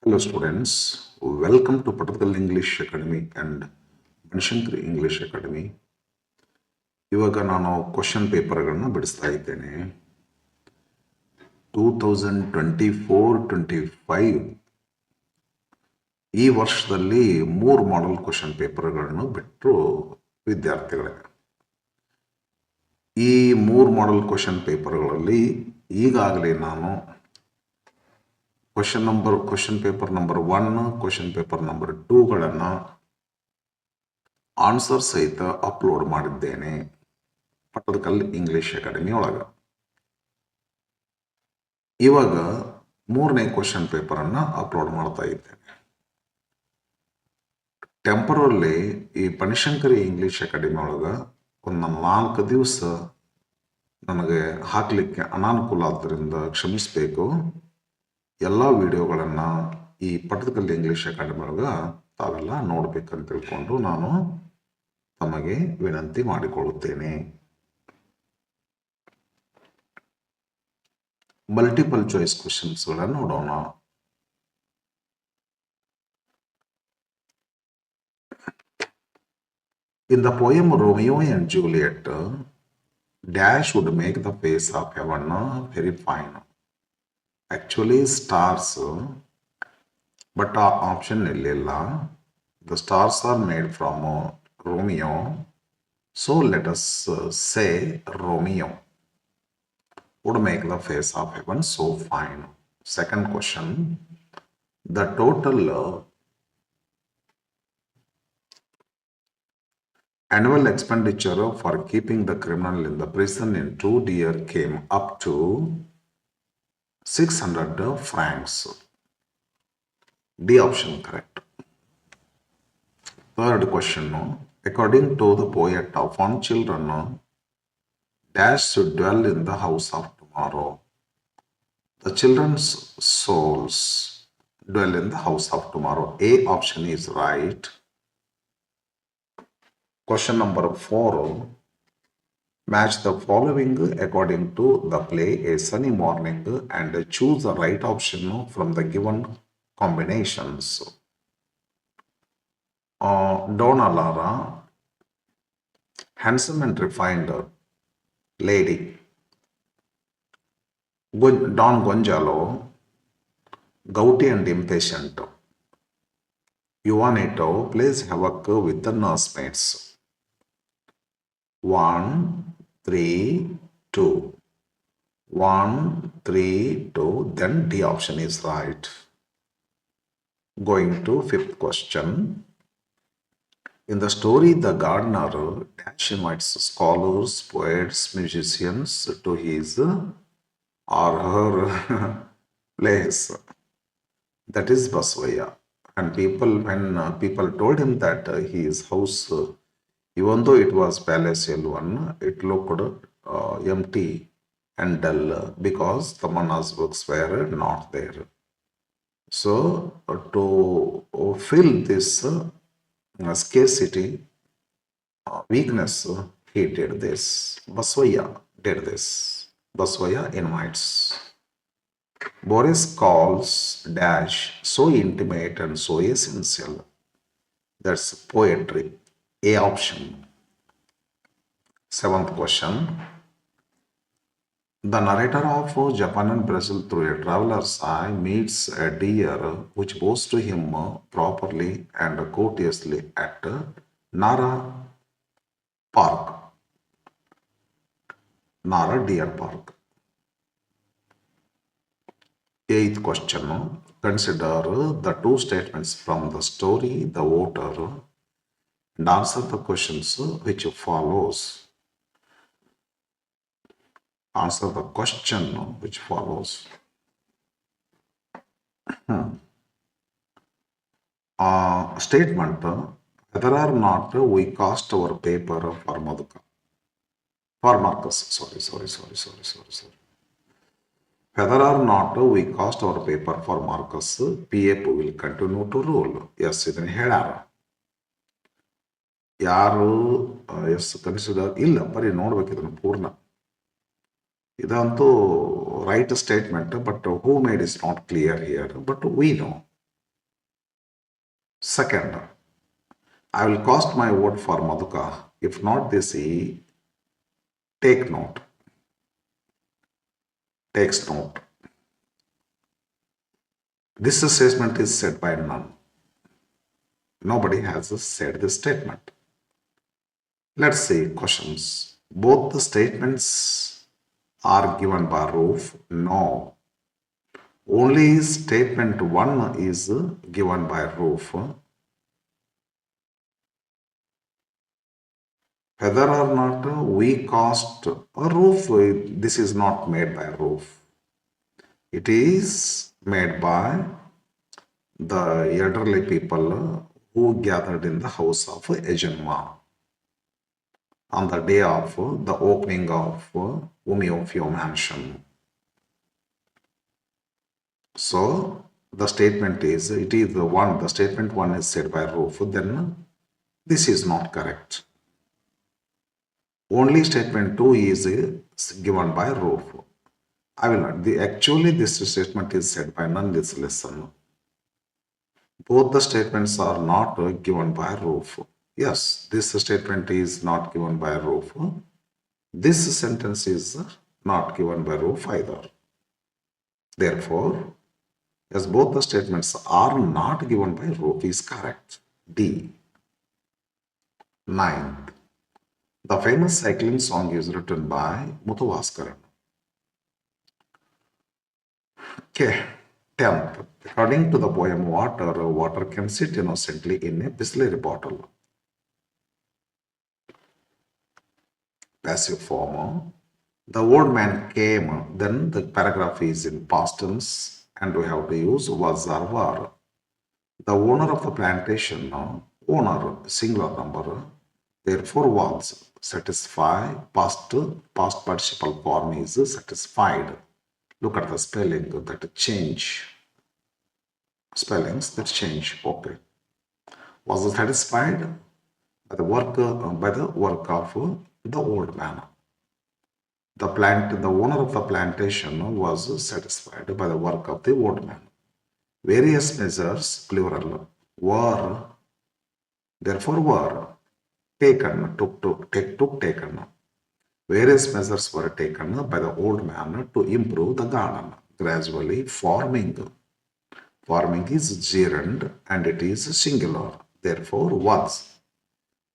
Hello students, welcome to Patakal English Academy and Banashankari English academy. ಇವಾಗ ನಾನು question ಪೇಪರ್ಗಳನ್ನು ಬಿಡಿಸ್ತಾ ಇದ್ದೇನೆ. 2024-25 ಈ ವರ್ಷದಲ್ಲಿ 3 ಮಾಡೆಲ್ ಕ್ವಶನ್ ಪೇಪರ್ಗಳನ್ನು ಬಿಟ್ಟರು ವಿದ್ಯಾರ್ಥಿಗಳೇ. ಈ 3 ಮಾಡೆಲ್ ಕ್ವಶನ್ ಪೇಪರ್ಗಳಲ್ಲಿ ಈಗಾಗಲೇ ನಾನು question paper number 1, question paper number 2ಗಳನ್ನು ಆನ್ಸರ್ ಸಹಿತ ಅಪ್ಲೋಡ್ ಮಾಡಿದ್ದೇನೆ ಪಟ್ಟದಕಲ್ ಇಂಗ್ಲಿಷ್ ಅಕಾಡೆಮಿ ಒಳಗೆ. ಇವಾಗ 3ನೇ ಕ್ವಶನ್ ಪೇಪರನ್ನು ಅಪ್ಲೋಡ್ ಮಾಡ್ತಾ ಇದ್ದೇನೆ. ಟೆಂಪರಲಿ ಈ ಬನಶಂಕರಿ ಇಂಗ್ಲಿಷ್ ಅಕಾಡೆಮಿ ಒಳಗೆ ಒಂದು 4 ದಿವಸ ನನಗೆ ಹಾಕಲಿಕ್ಕೆ ಅನಾನುಕೂಲ ಆದ್ದರಿಂದ ಕ್ಷಮಿಸಬೇಕು. ಎಲ್ಲ ವಿಡಿಯೋಗಳನ್ನು ಈ ಪಟ್ಟದಕಲ್ ಇಂಗ್ಲಿಷ್ ಅಕಾಡೆಮಿ ಒಳಗೆ ತಾವೆಲ್ಲ ನೋಡ್ಬೇಕಂತ ತಿಳ್ಕೊಂಡು ನಾನು ತಮಗೆ ವಿನಂತಿ ಮಾಡಿಕೊಳ್ಳುತ್ತೇನೆ. ಮಲ್ಟಿಪಲ್ ಚಾಯ್ಸ್ ಕ್ವಶನ್ಸ್ಗಳನ್ನು ನೋಡೋಣ. In the poem Romeo and Juliet, dash would make the face of heaven very fine. Actually stars, but option illilla. The stars are made from Romeo, so let us say Romeo would make the face of heaven so fine. Second question, the total annual expenditure for keeping the criminal in the prison in 2 years came up to 600 francs. D option correct. Third question, according to the poet of one children, dash should dwell in the house of tomorrow. The children's souls dwell in the house of tomorrow. A option is right. Question number 4, match the following according to the play A Sunny Morning and choose the right option from the given combinations. Donna Lara, handsome and refined lady. Don Gonzalo, gouty and impatient. Juanito plays havoc with the nursemates. 1, 3, 2. 1, 3, 2. Then D option is right. Going to 5th question. In the story, the gardener dash invites scholars, poets, musicians to his or her place. That is Basvaya. And when people told him that his house, even though it was palatial one, it looked empty and dull because Tamanna's books were not there. So to fill this scarcity, weakness, he did this. Basvaya did this. Basvaya invites. Boris calls dash so intimate and so essential. That's poetry. A option. 7th question. The narrator of Japan and Brazil through a traveler's eye meets a deer which bows to him properly and courteously at Nara Park. Nara Deer Park. 8th question. Consider the 2 statements from the story, the voter, and answer the questions which follows. Answer the question which follows. Statement, whether or not we cast our paper for Madhuka. For Marcus, sorry. Whether or not we cast our paper for Marcus, PF will continue to rule. Yes, ಇದನ್ನು ಹೇಳ್ಯಾರ. ಯಾರು S consider ಇಲ್ಲ, ಬರೀ ನೋಡ್ಬೇಕು ಇದನ್ನು ಪೂರ್ಣ. ಇದಂತೂ right statement, but who made is not clear here, but we know. Second, I will cast my vote for Madhuka. If not this, he take note, takes note. This statement is said by none. Nobody has said this statement. Let's see questions. Both the statements are given by roof. No. Only statement 1 is given by roof. Whether or not we cost a roof, this is not made by roof. It is made by the elderly people who gathered in the house of Ejanma on the day of the opening of Umeofio mansion. So the statement is, it is the one, the statement 1 is said by roof, then this is not correct. Only statement 2 is given by roof. I will not. Actually, this statement is said by none this lesson. Both the statements are not given by roof. Yes, this statement is not given by roof. This sentence is not given by roof either. Therefore, as both the statements are not given by roof is correct. D. Ninth, the famous cycling song is written by Muthuvaskaran. Okay. 10th, according to the poem water can sit innocently in a Bisleri bottle. Passive form. The old man came, then the paragraph is in past tense and we have to use was or were. The owner of the plantation, owner, singular number, therefore was. Satisfy, past participle form is satisfied. Look at the spelling, that change. Spellings that change. Okay. Was satisfied by the work of the old man. The owner of the plantation was satisfied by the work of the old man. Various measures, plural, were, therefore were, taken, taken. Various measures were taken by the old man to improve the garden, gradually forming. Forming is gerund and it is singular, therefore was.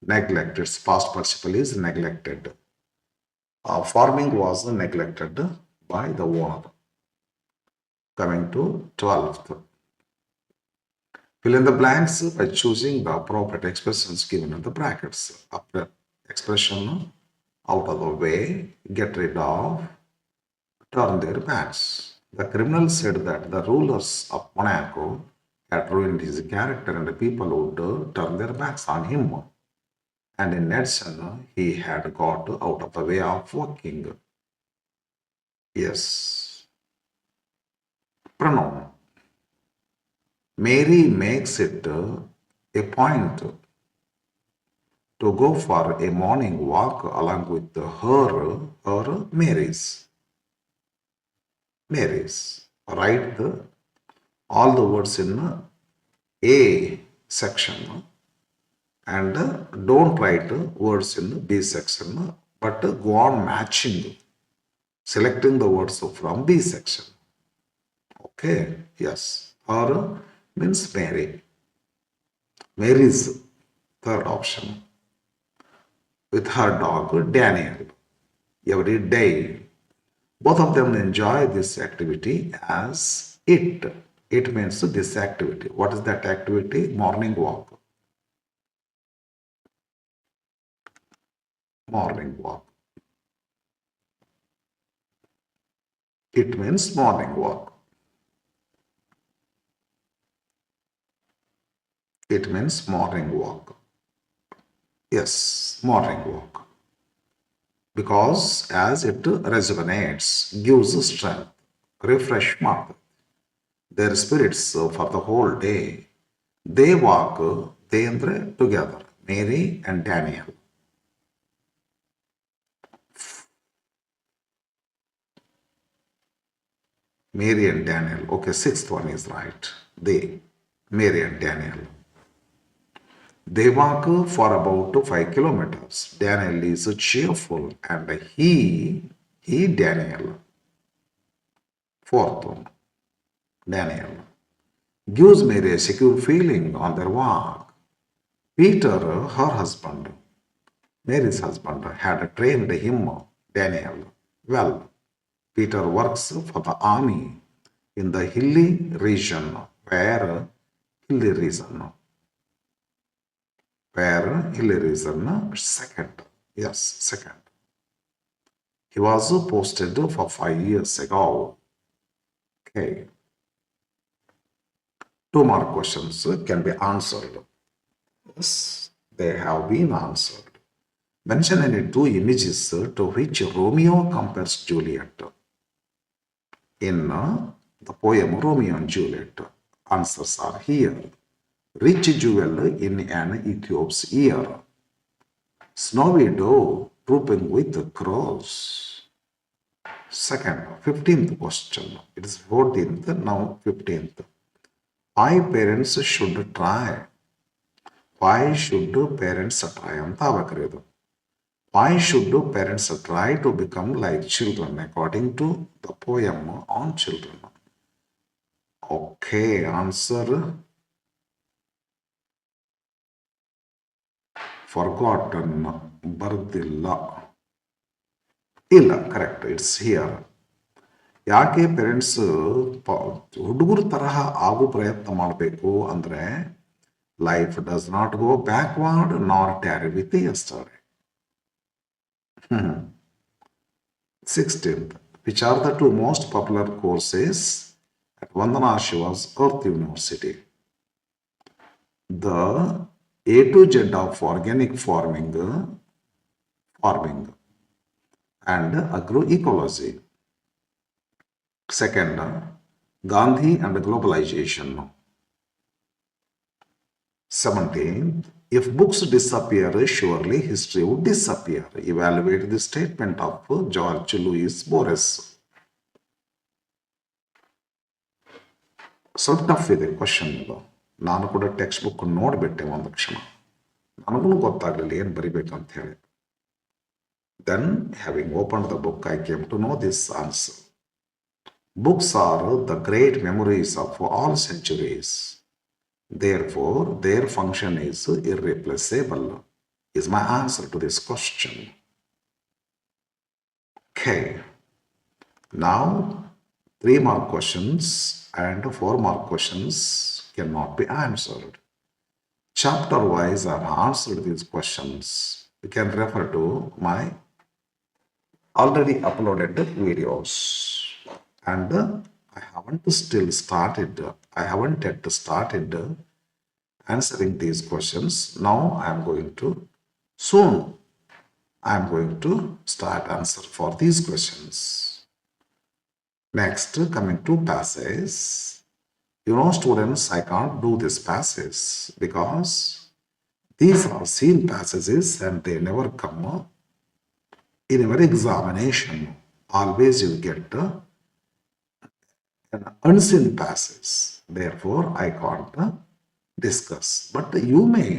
Neglected, its past participle is neglected. Forming was neglected by the owner. Coming to 12th. Fill in the blanks by choosing the appropriate expressions given in the brackets. Expression out of the way, get rid of, turn their backs. The criminal said that the rulers of Monaco had ruined his character and the people would turn their backs on him. And in Nedson, he had got out of the way of working. Yes. Pronoun. Mary makes it a point to go for a morning walk along with her Mary's. Write all the words in A section and don't write words in B section, but go on matching, selecting the words from B section. Okay, yes. Her means Mary. Mary's third option. With her dog Daniel. Every day, both of them enjoy this activity as it. It means this activity. What is that activity? Morning walk. Morning walk. It means morning walk. It means morning walk. Yes, morning walk. Because as it rejuvenates, gives strength, refreshment, their spirits for the whole day. They walk, they together, Mary and Daniel. Mary and Daniel. Okay, sixth one is right. They, Mary and Daniel. They walk for about 5 kilometers. Daniel is cheerful and he Daniel, fourth one, Daniel, gives Mary a secure feeling on their walk. Peter, her husband, Mary's husband, had trained him, Daniel, well. Peter works for the army in the hilly region hilly region, hilly region, second, yes, second. He was posted for 5 years ago. Okay. Two more questions can be answered. Yes, they have been answered. Mention any two images to which Romeo compares Juliet in the poem Romeo and Juliet. Answers are here. Rich jewel in an Ethiop's ear. Snowy doe drooping with crows. Second, 15th question. It is 14th, now 15th. Why parents should try? Why should parents try? Why should parents try to become like children according to the poem on children? Okay, answer forgotten, ಬರ್ದಿಲ್ಲ. ಇಲ್ಲ, correct, it's here. ಯಾಕೆ parents ಹುಡುಗರ ತರಹ ಆಗೋ ಪ್ರಯತ್ನ ಮಾಡಬೇಕು ಅಂದ್ರೆ life does not go backward nor tarry with yesterday. 16th, which are the two most popular courses at Vandana Shiva's Earth University? The A to Z of organic farming and agroecology. Second, Gandhi and globalization. 17th, if books disappear, surely history would disappear. Evaluate the statement of George Louis Borges. ಸ್ವಲ್ಪ tough ಇದೆ question ಇದು. ನಾನು ಕೂಡ text book ನೋಡಿಬಿಟ್ಟೆ ಒಂದು ಕ್ಷಣ, ನನಗೂ ಗೊತ್ತಾಗಲಿಲ್ಲ ಏನು ಬರಿಬೇಕಂತ ಹೇಳಿ. Then, having opened the book, I came to know this answer. Books are the great memories of all centuries. Therefore, their function is irreplaceable, is my answer to this question. Okay. Now, 3 more questions and 4 more questions cannot be answered. Chapter wise, I have answered these questions. You can refer to my already uploaded videos. And I haven't yet started answering these questions. Now I am going to start answer for these questions. Next, coming to passages. You know, students, I can't do this passage because these are seen passages and they never come in our examination. Always you get an unseen passage. Therefore, I can't discuss. But you may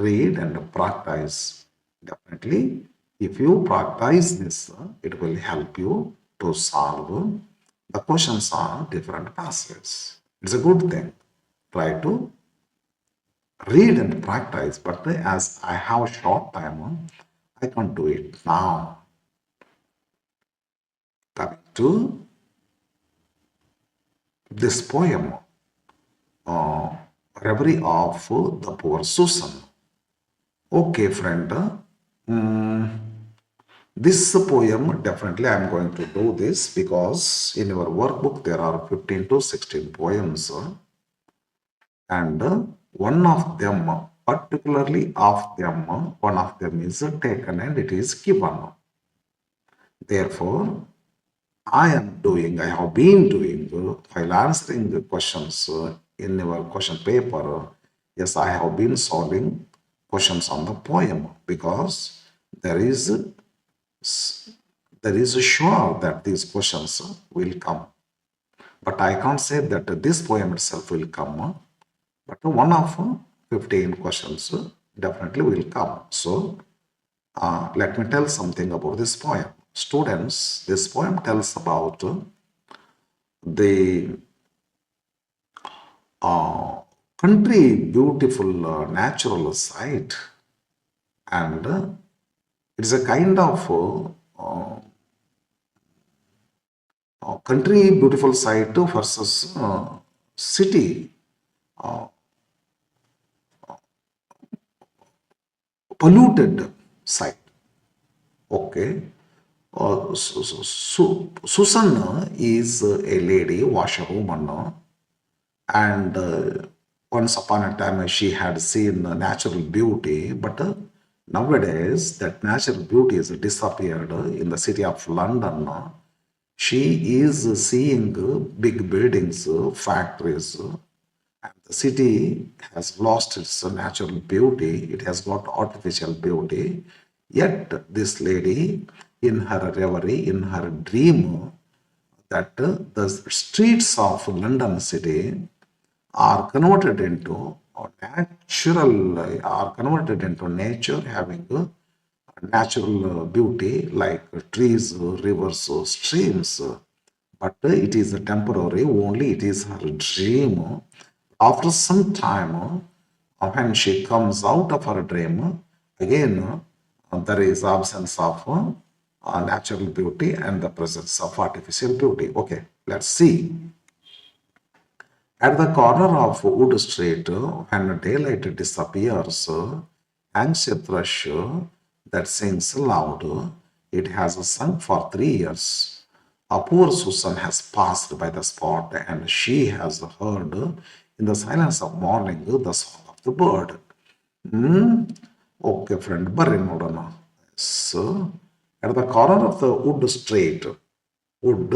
read and practice. Definitely, if you practice this, it will help you to solve the questions on different passages. It's a good thing. Try to read and practice. But as I have a short time, I can't do it now. Coming to this poem, Reverie of the Poor Susan. Okay, friend. This poem, definitely I am going to do this because in your workbook there are 15 to 16 poems. And one of them, particularly one of them is taken and it is given. Therefore, I have been doing, while answering the questions in your question paper, yes, I have been solving questions on the poem because there is sure that these questions will come. But I can't say that this poem itself will come. But one of 15 questions definitely will come. So let me tell something about this poem. Students, this poem tells about the country beautiful natural sight, and it's a kind of country beautiful sight versus city polluted sight. Okay. Susan is a lady washerwoman, and once upon a time she had seen natural beauty, but nowadays that natural beauty has disappeared in the city of London. She is seeing big buildings, factories, and the city has lost its natural beauty. It has got artificial beauty. Yet this lady, in her reverie, in her dream, that the streets of London city are converted into natural, are converted into nature, having natural beauty like trees, rivers, streams. But it is a temporary, only it is her dream. After some time, when she comes out of her dream, again there is absence of natural beauty and the presence of artificial beauty. Okay, let's see. At the corner of Wood Street, when daylight disappears, hangs a thrush that sings loud. It has sung for 3 years. A poor Susan has passed by the spot, and she has heard in the silence of morning the song of the bird. Okay, friend, ಬರ್ರಿ ನೋಡೋಣ. So, at the corner of the Wood Street, wood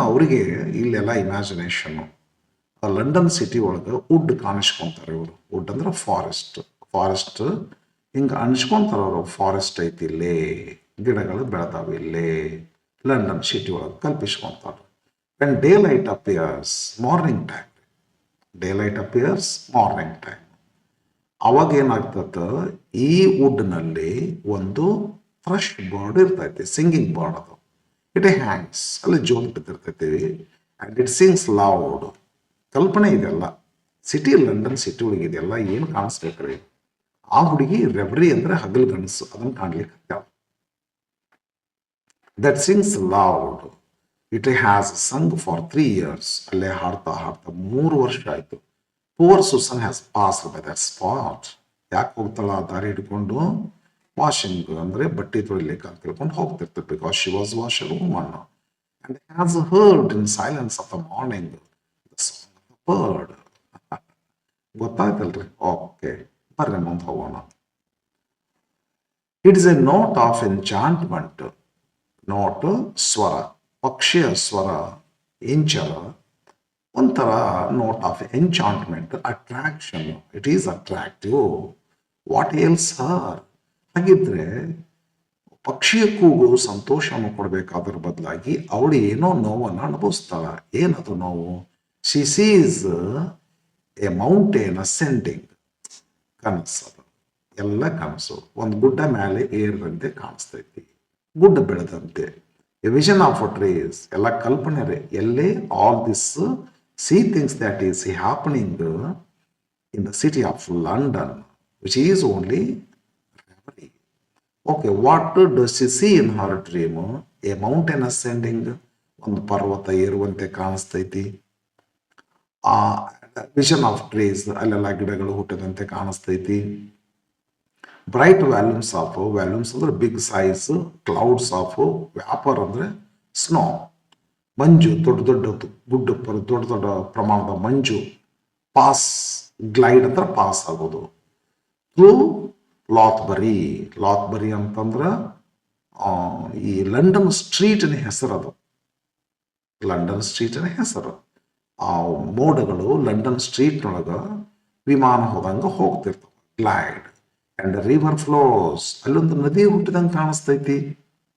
ಅವರಿಗೆ ಇಲ್ಲೆಲ್ಲ ಇಮ್ಯಾಜಿನೇಷನ್ನು. London city ಒಳಗೆ wood ಕಾಣಿಸ್ಕೊಂತಾರೆ ಇವರು. Wood ಅಂದ್ರೆ forest ಹಿಂಗೆ ಅನ್ಸ್ಕೊಂತಾರೆ ಅವರು. Forest ಐತಿ ಇಲ್ಲೇ, ಗಿಡಗಳು ಬೆಳೆದಾವೆ ಇಲ್ಲೇ, ಲಂಡನ್ ಸಿಟಿ ಒಳಗೆ ಕಲ್ಪಿಸ್ಕೊಂತಾರೆ. When day light appears, morning time, day light appears morning time, ಅವಾಗ ಏನಾಗ್ತದೆ, ಈ ವುಡ್ನಲ್ಲಿ ಒಂದು ಫ್ರೆಶ್ ಬರ್ಡ್ ಇರ್ತೈತಿ, ಸಿಂಗಿಂಗ್ ಬರ್ಡ್. ಅದು ಇಟ್ ಹ್ಯಾಂಗ್ಸ್, ಅಲ್ಲಿ ಜೋಲ್ ಬಿದ್ದಿರ್ತೈತಿ, ಆ್ಯಂಡ್ ಇಟ್ ಸಿಂಗ್ಸ್ ಲೌಡ್. ಕಲ್ಪನೆ ಇದೆಲ್ಲ, ಸಿಟಿ ಲಂಡನ್ ಸಿಟಿ ಒಳಗೆ ಇದೆಲ್ಲ ಏನು ಕಾಣಿಸ್ಬೇಕ್ರಿ. ಆ ಹುಡುಗಿ ರೆವ್ರಿ ಅಂದ್ರೆ ಹಗಲು ಗಣಸು, ಅದನ್ನು ಕಾಣ್ಲಿಕ್ಕೆ. That sings loud, it has sung for 3 years. ಅಲ್ಲೇ ಹಾಡ್ತಾ 3 ವರ್ಷ ಆಯ್ತು. Poor Susan has passed by that spot. ಯಾಕೆ ಹೋಗ್ತಾಳ ಆ ದಾರಿ ಹಿಡ್ಕೊಂಡು? ವಾಷಿಂಗ್ ಅಂದ್ರೆ ಬಟ್ಟೆ ತೊಳಿಲಿಕ್ಕೆ ಅಂತ ತಿಳ್ಕೊಂಡು ಹೋಗ್ತಿರ್ತಾರೆ. Because she was washer woman and has heard in silence of the morning bird. ಗೊತ್ತಾಯ್ತಲ್ರಿ? ಓಕೆ, ಬರ್ರಿ ಮುಂದೆ ಹೋಗೋಣ. It is a note of enchantment. Note ಸ್ವರ, ಪಕ್ಷಿಯ ಸ್ವರ, ಇಂಚರ, ಒಂಥರ note of enchantment, attraction. It is attractive. What ails her? ಹಾಗಿದ್ರೆ ಪಕ್ಷಿಯ ಕೂಗು ಸಂತೋಷವನ್ನು ಕೊಡಬೇಕಾದ್ರ ಬದಲಾಗಿ ಅವಳು ಏನೋ ನೋವನ್ನು ಅನುಭವಿಸ್ತಾಳ. ಏನದು ನೋವು? She sees a mountain ascending. ಕನಸು, ಎಲ್ಲ ಕನಸು. ಒಂದು ಗುಡ್ಡ ಮೇಲೆ ಏರಿದಂತೆ ಕಾಣಿಸ್ತೈತಿ, ಗುಡ್ಡ ಬೆಳೆದಂತೆ. ಎ ವಿಷನ್ ಆಫ್ ಟ್ರೀಸ್, ಎಲ್ಲ ಕಲ್ಪನೆ ರೀ. ಎಲ್ಲೇ all this see things that is happening in the city of London, which is only reverie. Okay, what does she see in her dream? A mountain ascending, ಒಂದು ಪರ್ವತ ಏರುವಂತೆ ಕಾಣಿಸ್ತೈತಿ. Vision of trees, ಅಲ್ಲೆಲ್ಲ ಗಿಡಗಳು ಹುಟ್ಟದಂತೆ ಕಾಣಿಸ್ತೈತಿ. ಬ್ರೈಟ್ ವ್ಯಾಲ್ಯೂಮ್ಸ್ ಆಫ್, ವ್ಯಾಲ್ಯೂಮ್ಸ್ ಅಂದ್ರೆ big size, clouds of, vapour ಅಂದ್ರೆ ಸ್ನೋ, ಮಂಜು, ದೊಡ್ಡ ದೊಡ್ಡ ಪ್ರಮಾಣದ ಮಂಜು. ಪಾಸ್, ಗ್ಲೈಡ್ ಅಂದ್ರೆ ಪಾಸ್ ಆಗೋದು. ಥ್ರೂ ಲಾತ್ಬರಿ, ಲಾತ್ಬರಿ ಅಂತಂದ್ರೆ ಈ ಲಂಡನ್ ಸ್ಟ್ರೀಟ್ನ ಹೆಸರು. ಅದು ಲಂಡನ್ ಸ್ಟ್ರೀಟ್ನ ಹೆಸರು. ಆ ಮೋಡಗಳು ಲಂಡನ್ ಸ್ಟ್ರೀಟ್ನೊಳಗೆ ವಿಮಾನ ಹೋದಂಗೆ ಹೋಗ್ತಿರ್ತವೆ. ಗ್ಲೈಡ್ ಅಂಡ್ ರಿವರ್ ಫ್ಲೋಸ್, ಅಲ್ಲೊಂದು ನದಿ ಹುಟ್ಟಿದಂಗೆ ಕಾಣಿಸ್ತೈತಿ.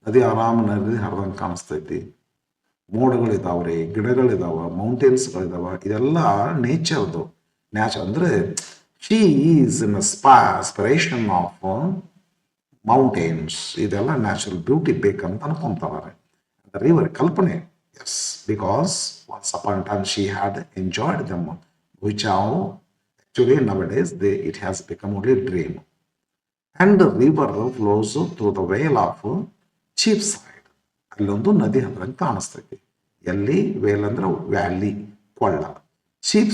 ನದಿ ಆರಾಮ ನದಿ ಹರಿದಂಗೆ ಕಾಣಿಸ್ತೈತಿ. ಮೋಡಗಳಿದಾವ್ರಿ, ಗಿಡಗಳಿದಾವ, ಮೌಂಟೇನ್ಸ್ಗಳಿದಾವ. ಇದೆಲ್ಲ ನೇಚರ್ದು. ನ್ಯಾಚರ್ ಅಂದ್ರೆ she is in aspiration of mountains. ಇದೆಲ್ಲ ನ್ಯಾಚುರಲ್ ಬ್ಯೂಟಿ ಬೇಕಂತ ಅನ್ಕೊಂತಾರೆ. ರಿವರ್ ಕಲ್ಪನೆ, yes, because once upon time she had enjoyed them, which are actually nowadays it has become only dream. And the river flows through the vale of Cheapside. ಅಲ್ಲೊಂದು ನದಿ ಹಂಗೆ ಕಾಣಿಸ್ತೈತಿ. ಎಲ್ಲಿ? Veil ಅಂದ್ರೆ valley, ಕೊಳ್ಳ. Cheap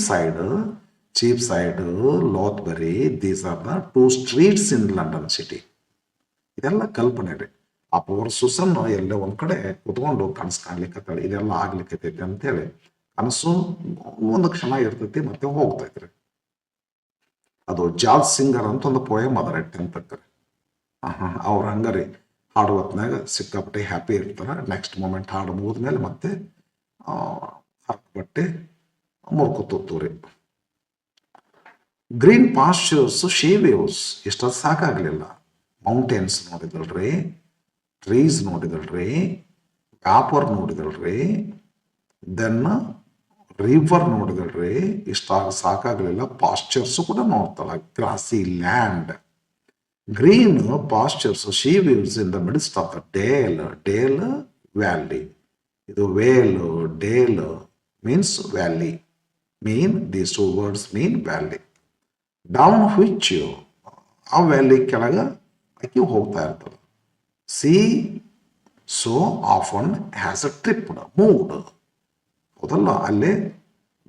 side, Lothbury, these are the 2 streets in London city. ಇದೆಲ್ಲ ಕಲ್ಪನೆ ರೀ. ಆ ಪವರ್ ಸುಸನ್ ಎಲ್ಲೇ ಒಂದ್ ಕಡೆ ಕುತ್ಕೊಂಡು ಕನಸು ಕಾಣ್ಲಿಕ್ಕತ್ತಾಳೆ, ಇದೆಲ್ಲ ಆಗ್ಲಿಕ್ಕೈತೈತಿ ಅಂತೇಳಿ. ಕನಸು ಒಂದು ಕ್ಷಣ ಇರ್ತೈತಿ, ಮತ್ತೆ ಹೋಗ್ತೈತ್ರಿ. ಅದು ಜಾರ್ಜ್ ಸಿಂಗರ್ ಅಂತ ಒಂದು ಪೋಯಮ್ ಅದ 10th. ಅವ್ರ ಹಂಗಾರಿ ಹಾಡು ಹೊತ್ನಾಗ ಸಿಕ್ಕಾಪಟ್ಟೆ ಹ್ಯಾಪಿ ಇರ್ತಾರ. ನೆಕ್ಸ್ಟ್ ಮೂಮೆಂಟ್ ಹಾಡು ಮುಗಿದ್ಮೇಲೆ ಮತ್ತೆ ಬಟ್ಟೆ ಮುರ್ಕೊತೂರಿ. ಗ್ರೀನ್ ಪಾಸ್ಚರ್ಸ್, ಶೀ ವೇವ್ಸ್, ಇಷ್ಟ ಸಾಕಾಗ್ಲಿಲ್ಲ. ಮೌಂಟೇನ್ಸ್ ನೋಡಿದಳ್ರಿ, ಟ್ರೀಸ್ ನೋಡಿದಳ್ರಿ, ವ್ಯಾಪರ್ ನೋಡಿದಳ್ರಿ, ದೆನ್ ರಿವರ್ ನೋಡಿದಳ್ರಿ. ಇಷ್ಟ ಸಾಕಾಗ್ಲಿಲ್ಲ, ಪಾಸ್ಚರ್ಸ್ ಕೂಡ ನೋಡ್ತಾಳ. Grassy land, green pastures, she views in the midst of the dale valley. ಇದು vale, dale means valley, these 2 words mean valley. Down which, ಆ ವ್ಯಾಲಿ ಕೆಳಗೆ ಆಕಿ ಹೋಗ್ತಾ ಇರ್ತಾಳೆ. She so often has a tripped, mood. ಹೌದಲ್ಲ, ಅಲ್ಲೇ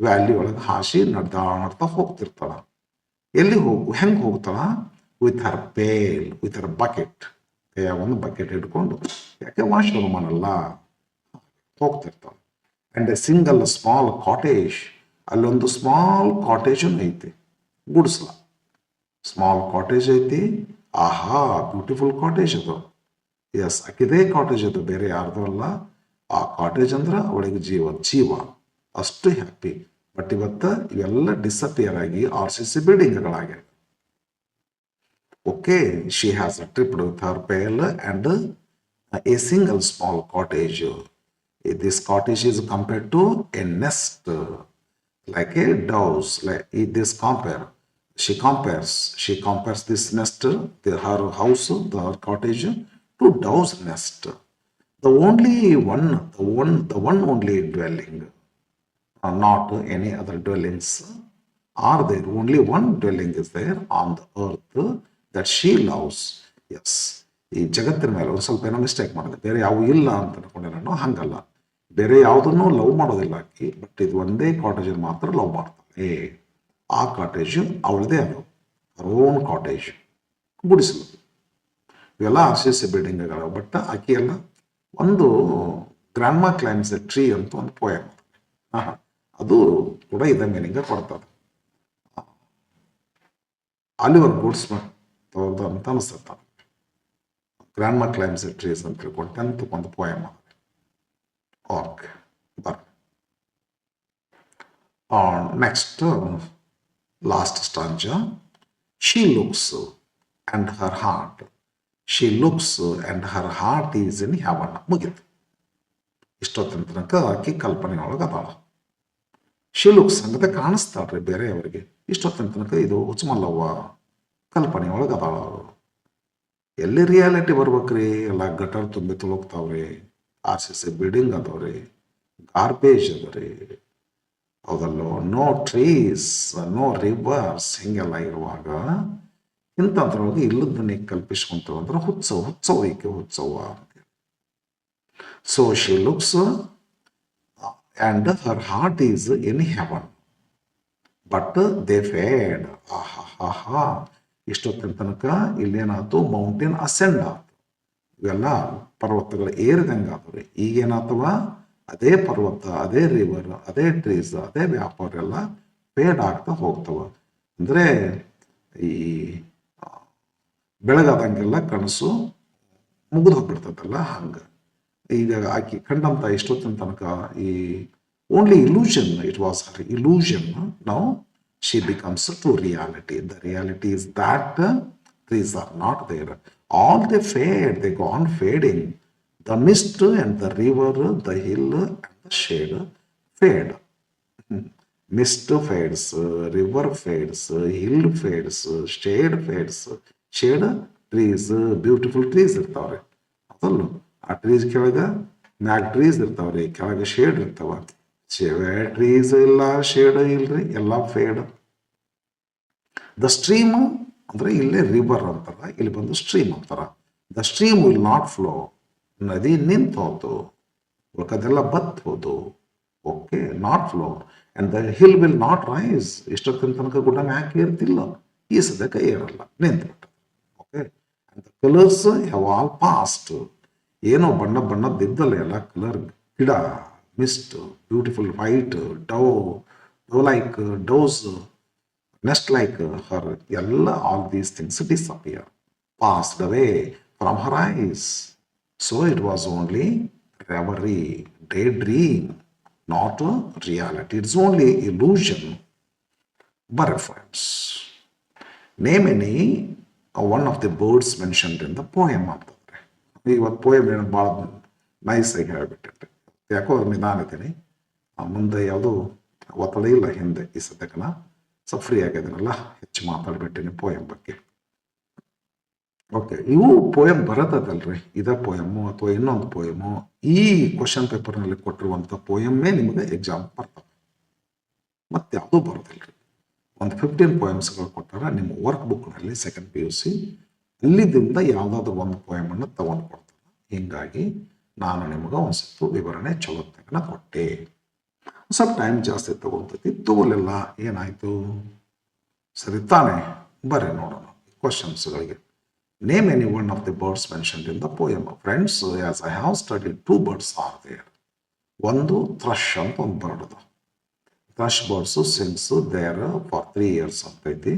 valley ಒಳಗೆ ಹಾಸಿ ನಡ್ದಾಡ್ತಾ ಹೋಗ್ತಿರ್ತಾಳ. ಎಲ್ಲಿ ಹೆಂಗೆ ಹೋಗ್ತಾಳ? With her pale, with her bucket. ಒಂದು ಬಕೆಟ್ ಹಿಡ್ಕೊಂಡು, ಯಾಕೆ ವಾಶ್ರೂಮ್ ಮಾಡಲ್ಲ, ಹೋಗ್ತಿರ್ತಾಳ. And a single small cottage, ಅಲ್ಲೊಂದು ಸ್ಮಾಲ್ ಕಾಟೇಜ್ ಐತಿ, ಗುಡಿಸ್ಲ. ಸ್ಮಾಲ್ ಕಾಟೇಜ್ ಐತಿ. ಆಹಾ, ಬ್ಯೂಟಿಫುಲ್ ಕಾಟೇಜ್ ಅದು. ಎಸ್, ಅಕ್ಕಿದೇ ಕಾಟೇಜ್ ಅದು, ಬೇರೆ ಯಾರ್ದು ಅಲ್ಲ. ಆ ಕಾಟೇಜ್ ಅಂದ್ರೆ ಅವಳಿಗೆ ಜೀವ ಅಷ್ಟು ಹ್ಯಾಪಿ. ಬಟ್ ಇವತ್ತು ಇವೆಲ್ಲ ಡಿಸಪಿಯರ್ ಆಗಿ RCC ಬಿಲ್ಡಿಂಗ್ಗಳಾಗ್ಯಾವ. Okay, she has a tripped with her pail and a single small cottage. This cottage is compared to a nest, like a doves. Like this compare, she compares this nest, her house, her cottage, to dove's nest. The one only dwelling, not any other dwellings are there. Only one dwelling is there on the earth that she loves. Yes, ಈ ಜಗತ್ತಿನ ಮೇಲೆ ಒಂದು ಸ್ವಲ್ಪ ಏನೋ mistake ಮಾಡಿದೆ. ಬೇರೆ ಯಾವ ಇಲ್ಲ ಅಂತ ಅನ್ಕೊಂಡೆ ನಾನು. ಹಂಗಲ್ಲ, ಬೇರೆ ಯಾವುದನ್ನು ಲವ್ ಮಾಡೋದಿಲ್ಲ ಆಕಿ. ಬಟ್ ಇದು ಒಂದೇ ಕಾಟೇಜ್ ಮಾತ್ರ ಲವ್ ಮಾಡ್ತಾಳೆ. ಆ ಕಾಟೇಜ್ ಅವಳದೇ, ಅದು ಅವರ್ ಓನ್ ಕಾಟೇಜ್, ಗುಡಿಸಲು. ಇವೆಲ್ಲ RCC ಬಿಲ್ಡಿಂಗ್ಗಳು. ಬಟ್ ಆಕಿ ಎಲ್ಲ ಒಂದು ಗ್ರ್ಯಾಂಡ್ ಮಾ ಕ್ಲೈಮ್ಸ್ ಎ ಟ್ರೀ ಅಂತ ಒಂದು ಪೋಯಮ್, ಅದು ಕೂಡ ಇದೇ ಮೀನಿಂಗ್ ಕೊಡ್ತದೆ. ಆಲಿವರ್ ಗೋಲ್ಡ್ಸ್ಮಿತ್ ಅವ್ರದ್ದು ಅಂತ ಅನಿಸುತ್ತೆ. ಗ್ರ್ಯಾಂಡ್ ಮಾ ಕ್ಲೈಮ್ಸ್ ಎ ಟ್ರೀಸ್ ಅಂತ ತಿಳ್ಕೊಂಡು 10th ಒಂದು ಪೋಯಮ್. ಓಕೆ, ಬರ್ರಿ. Next last stanza. She looks and her heart, is in haven. ಮುಗಿತು. ಇಷ್ಟೊತ್ತಿನ ತನಕ ಆಕಿ ಕಲ್ಪನೆ ಒಳಗೆ ಅದಾಳ. ಶಿ ಲುಕ್ಸ್ ಹಂಗತೆ ಕಾಣಿಸ್ತಾಳ್ರಿ ಬೇರೆಯವರಿಗೆ. ಇಷ್ಟೊತ್ತಿನ ತನಕ ಇದು ಹುಚ್ಚಮಲ್ಲವ್ವ ಕಲ್ಪನೆ ಒಳಗೆ ಅದಾಳ. ಎಲ್ಲಿ ರಿಯಾಲಿಟಿ ಬರ್ಬೇಕ್ರಿ? ಎಲ್ಲ ಗಟರ್ ತುಂಬಿ ತುಳುಕ್ತಾವ್ರಿ, RCC ಬಿಲ್ಡಿಂಗ್ ಅದಾವ್ರಿ, ಗಾರ್ಬೇಜ್ ಅದರಿ, ಹೌದಲ್ಲೋ, ನೋ ಟ್ರೀಸ್, ನೋ ರಿವರ್ಸ್. ಹಿಂಗೆಲ್ಲ ಇರುವಾಗ ಇಂಥದ್ರೊಳಗೆ ಇಲ್ಲದನ್ನೇ ಕಲ್ಪಿಸ್ಕೊಂತ ಅಂದ್ರೆ ಹುಚ್ಚವ ಈಕೆ ಹುಚ್ಚವ್ವ ಅಂತ. So she looks and her heart is in heaven, but they fade. ಆಹಾ, ಇಷ್ಟೊತ್ತಿನ ತನಕ ಇಲ್ಲೇನಾಯ್ತು? ಮೌಂಟೇನ್ ಅಸೆಂಡ್ ಆಯ್ತು. ಇವೆಲ್ಲ ಪರ್ವತಗಳು ಏರಿದಂಗೆ ಆದವ್ರಿ. ಈಗೇನಾಗ್ತವ? ಅದೇ ಪರ್ವತ, ಅದೇ ರಿವರ್, ಅದೇ ಟ್ರೀಸ್, ಅದೇ ವ್ಯಾಪಾರ ಎಲ್ಲ ಫೇಡ್ ಆಗ್ತಾ ಹೋಗ್ತವ. ಅಂದ್ರೆ ಈ ಬೆಳಗಾದಂಗೆಲ್ಲ ಕನಸು ಮುಗಿದು ಹೋಗ್ಬಿಡ್ತದಲ್ಲ, ಹಂಗೆ. ಈಗ ಆಕಿ ಕಂಡಂತ ಇಷ್ಟೊತ್ತಿನ ತನಕ ಈ only illusion, it was her illusion. Now she becomes to reality. The reality is that trees are not there. All they fade, they go on fading. The mist and the river, the hill and the shade fade. Mist fades, river fades, hill fades, shade fades. Shade trees, beautiful trees ಇರ್ತಾವ್ರಿ. ಅದಲ್ಲ ಆ trees ಕೆಳಗೆ ಮ್ಯಾಗ trees ಇರ್ತಾವ್ರಿ, ಕೆಳಗೆ shade ಇರ್ತಾವ. Trees ಇಲ್ಲ, shade ಇಲ್ರಿ, ಎಲ್ಲ ಫೇಡ್. ದ ಸ್ಟ್ರೀಮ್ ಅಂದ್ರೆ ಇಲ್ಲೇ ರಿವರ್ ಅಂತಾರ, ಇಲ್ಲಿ ಬಂದು ಸ್ಟ್ರೀಮ್ ಅಂತಾರ. The stream will not flow. ನದಿ ನಿಂತೋದು, ಉಳ್ಕದೆಲ್ಲ ಬತ್ ಹೋದು. Okay, not flow. And the hill will not rise. ಇಷ್ಟೊತ್ತಿನ ತನಕ ಗುಡ್ಡ ಮ್ಯಾಕೆ ಇರ್ತಿಲ್ಲ, ಈ ಸದ್ಯಕ್ಕೆ ಏರಲ್ಲ, ನಿಂತ್ಬಿಟ್ಟು. Okay, and the colours have all passed. ಏನೋ ಬಣ್ಣ ಬಣ್ಣದ್ದಿದ್ದಲ್ಲ ಎಲ್ಲ ಕಲರ್. ಗಿಡ, mist, beautiful white, dove, dove like, dove's, nest like her, all these things disappear, passed away from her eyes. So it was only reverie, daydream, not a reality. It's only illusion. But friends, name any one of the birds mentioned in the poem. ಇವತ್ತು poem ಏನು ಭಾಳ ನೈಸಾಗಿ ಹೇಳ್ಬಿಟ್ಟೆ. ಯಾಕೋ ನಿಧಾನ ಇದ್ದೀನಿ, ಮುಂದೆ ಯಾವುದೂ ಒತ್ತಡ ಇಲ್ಲ ಹಿಂದೆ. ಈ ಸದ್ಯಕ್ಕೆ ಸ್ವಲ್ಪ ಫ್ರೀ ಆಗಿದ್ದೀನಲ್ಲ, ಹೆಚ್ಚು ಮಾತಾಡ್ಬಿಟ್ಟಿನಿ ಪೋಯಮ್ ಬಗ್ಗೆ. ಓಕೆ, ಇವು ಪೋಯಮ್ ಬರತ್ತದಲ್ರಿ, ಇದ ಪೋಯಮ್ಮು ಅಥವಾ ಇನ್ನೊಂದು ಪೋಯಮು, ಈ ಕ್ವಶನ್ ಪೇಪರ್ನಲ್ಲಿ ಕೊಟ್ಟಿರುವಂಥ ಪೋಯಮ್ಮೇ ನಿಮಗೆ ಎಕ್ಸಾಮ್ ಬರ್ತವೆ, ಮತ್ತೆ ಯಾವುದೂ ಬರೋದಿಲ್ರಿ. ಒಂದು 15 ಪೋಯಮ್ಸ್ಗಳು ಕೊಟ್ಟಾರ ನಿಮ್ಮ ವರ್ಕ್ ಬುಕ್ನಲ್ಲಿ ಸೆಕೆಂಡ್ PUC, ಇಲ್ಲಿದಿಂದ ಯಾವುದಾದ್ರೂ ಒಂದು ಪೋಯಮನ್ನು ತಗೊಂಡು ಕೊಡ್ತಾರೆ. ಹೀಗಾಗಿ ನಾನು ನಿಮಗೆ ಒಂದು ಸ್ವಲ್ಪ ವಿವರಣೆ ಚಲೋ ತೆಗೆನ ಕೊಟ್ಟೆ. ಸ್ವಲ್ಪ ಟೈಮ್ ಜಾಸ್ತಿ ತಗೊಳ್ತೈತಿ, ತಗೊಲಿಲ್ಲ ಏನಾಯ್ತು, ಸರಿ ತಾನೆ? ಬರ್ರಿ ನೋಡೋಣ ಕ್ವಶನ್ಸ್ಗಳಿಗೆ. Name any one of the birds mentioned in the poem. Friends, as I have studied 2 birds are there. ಒಂದು ಥ್ರಶ್ ಅಂತ ಒಂದು ಬರ್ಡ್ ಅದ. Thrush birds sings there for 3 years ಅಂತೈತಿ.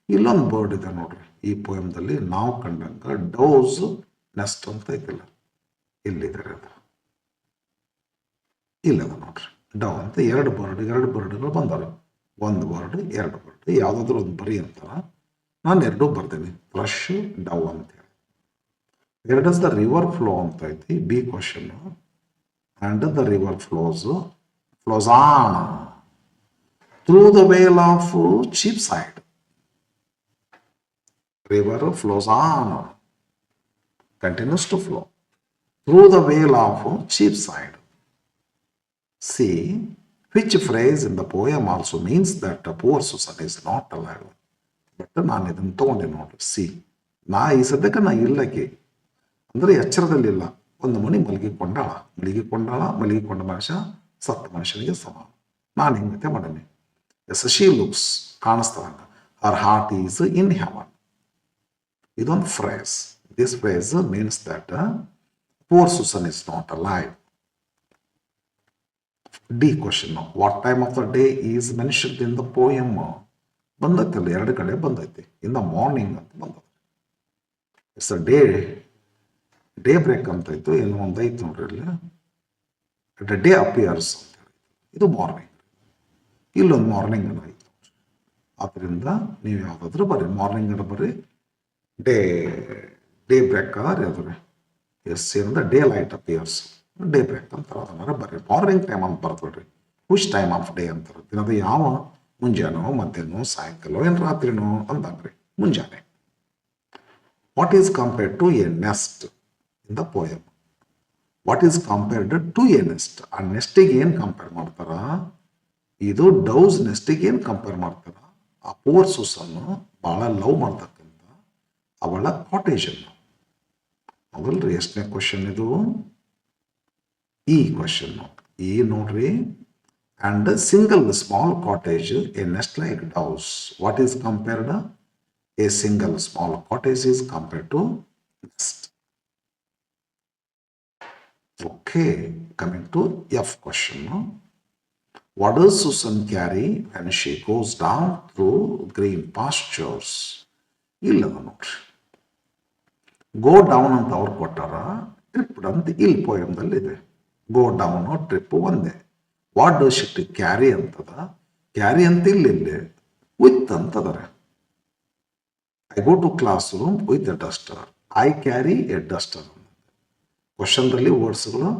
ಇಲ್ಲೊಂದು ಬರ್ಡ್ ಇದೆ ನೋಡ್ರಿ, ಈ ಪೋಯಮ್ದಲ್ಲಿ ನಾವು ಕಂಡಂಗ ಡೌಸ್ ನೆಸ್ಟ್ ಅಂತ ಐತಿಲ್ಲ, ಇಲ್ಲಿದೆ ಅದು, ಇಲ್ಲದ ನೋಡ್ರಿ ಡವ್ ಅಂತ. ಎರಡು ಬರ್ಡ್ಗಳು ಬಂದವೆ, ಒಂದು ಬರ್ಡ್, ಎರಡು ಬರ್ಡ್, ಯಾವುದಾದ್ರೂ ಒಂದು ಬರಿ ಅಂತಾರ. ನಾನು ಎರಡೂ ಬರ್ತೀನಿ, ಫ್ಲಶ್, ಡವ್ ಅಂತ ಹೇಳಿ. Where does the river flow ಅಂತ ಐತಿ, B question. And the river flows on through the vale of Cheapside. River flows on, continues to flow through the vale of Cheapside. See which phrase in the poem also means that poor Susan is not alive. But ನಾನು ಇದನ್ನು ತೊಗೊಂಡೆ ನೋಡ್ರಿ. C, ನಾ ಈ ಸದ್ಯಕ್ಕೆ ನಾ ಇಲ್ಲಕ್ಕೆ ಅಂದರೆ ಎಚ್ಚರದಲ್ಲಿಲ್ಲ. ಒಂದು ಮಣಿ ಮಲಗಿಕೊಂಡ ಮನುಷ್ಯ ಸತ್ತ ಮನುಷ್ಯನಿಗೆ ಸಮಾನ. ನಾನು ಹಿಂಗತೆ ಮಾಡೀನಿ. ಎಸ್, ಶಿ ಲುಕ್ಸ್, ಕಾಣಿಸ್ತಾಗ, her heart is in heaven. ಇದೊಂದು phrase. This phrase means that poor Susan is not alive. The question, what time of the day is mentioned in the poem. ಬಂದೈತಲ್ಲ, ಎರಡು ಕಡೆ ಬಂದೈತಿ. ಇನ್ ದ ಮಾರ್ನಿಂಗ್ ಅಂತ ಬಂದೈತಿ. It's a day break ಅಂತ ಇತ್ತು, ಏನೋ ಒಂದು ಐತಿ ನೋಡ್ರಿ ಇಲ್ಲಿ, ಇಟ್ ಡೇ ಅಪಿಯರ್ಸ್ ಅಂತ ಹೇಳಿ, ಇದು ಮಾರ್ನಿಂಗ್. ಇಲ್ಲೊಂದು ಮಾರ್ನಿಂಗ್ ಅನ್ನ ಐತಿ. ಆದ್ದರಿಂದ ನೀವು ಯಾವುದಾದ್ರೂ ಬರ್ರಿ, ಮಾರ್ನಿಂಗ್ ಅನ್ನ ಬರ್ರಿ. ಡೇ ಬ್ರೇಕ್ ಅದ ಅದ್ರಿ, ಎಸ್ ಏನಂದ್ರೆ day light appears, day break ಅಂತಾರೆ. ಅದನ್ನಾರ ಬರ್ರಿ. ಮಾರ್ನಿಂಗ್ ಟೈಮ್ ಅಂತ ಬರ್ದ್ಬಿಡ್ರಿ. ವಿಚ್ ಟೈಮ್ ಆಫ್ ಡೇ ಅಂತಾರೆ. ದಿನದ ಯಾವ, ಮುಂಜಾನೋ, ಮಧ್ಯಾಹ್ನೋ, ಸಾಯಂಕಾಲ, ಏನು ರಾತ್ರಿನೋ ಅಂತಂದ್ರಿ, ಮುಂಜಾನೆ. What is compared to a nest in the poem. What is compared to a nest. ಆ ನೆಸ್ಟಿಗೆ ಏನು ಕಂಪೇರ್ ಮಾಡ್ತಾರ, ಇದು ಡೌಸ್ ನೆಸ್ಟಿಗೆ ಏನು ಕಂಪೇರ್ ಮಾಡ್ತಾರ. ಆ ಪೂರ್ ಸುಸನ್ನು ಭಾಳ ಲವ್ ಮಾಡ್ತಕ್ಕಂಥ ಅವಳ ಕಾಟೇಜ್ ಅನ್ನು. ಹೌದಲ್ರಿ? ಎಷ್ಟನೇ ಕ್ವಶನ್ ಇದು? ಈ ಕ್ವಶನ್. ಈ ನೋಡ್ರಿ. And single small cottage, a nest like dove's. What is compared? A single small cottage is compared to nest. Okay, coming to F question. What does Susan carry when she goes down through green pastures? ಇಲ್ಲದ ನೋಡ್ರಿ. Go down ಅಂತ ಅವ್ರು ಕೊಟ್ಟಾರ, trip ಅಂತ ಇಲ್ಲಿ ಪೋಯಮ್ದಲ್ಲಿ ಇದೆ. Go down trip ಒಂದೇ. ವಾಟ್ ಡಸ್ ಇಟ್ ಕ್ಯಾರಿ ಅಂತದ, ಕ್ಯಾರಿ ಅಂತ ಇಲ್ಲಿ ವಿತ್ ಅಂತದಾರೆ. I go to class room with a duster, I carry a duster. ಕ್ವಶನ್ದಲ್ಲಿ ವರ್ಡ್ಸ್ಗಳು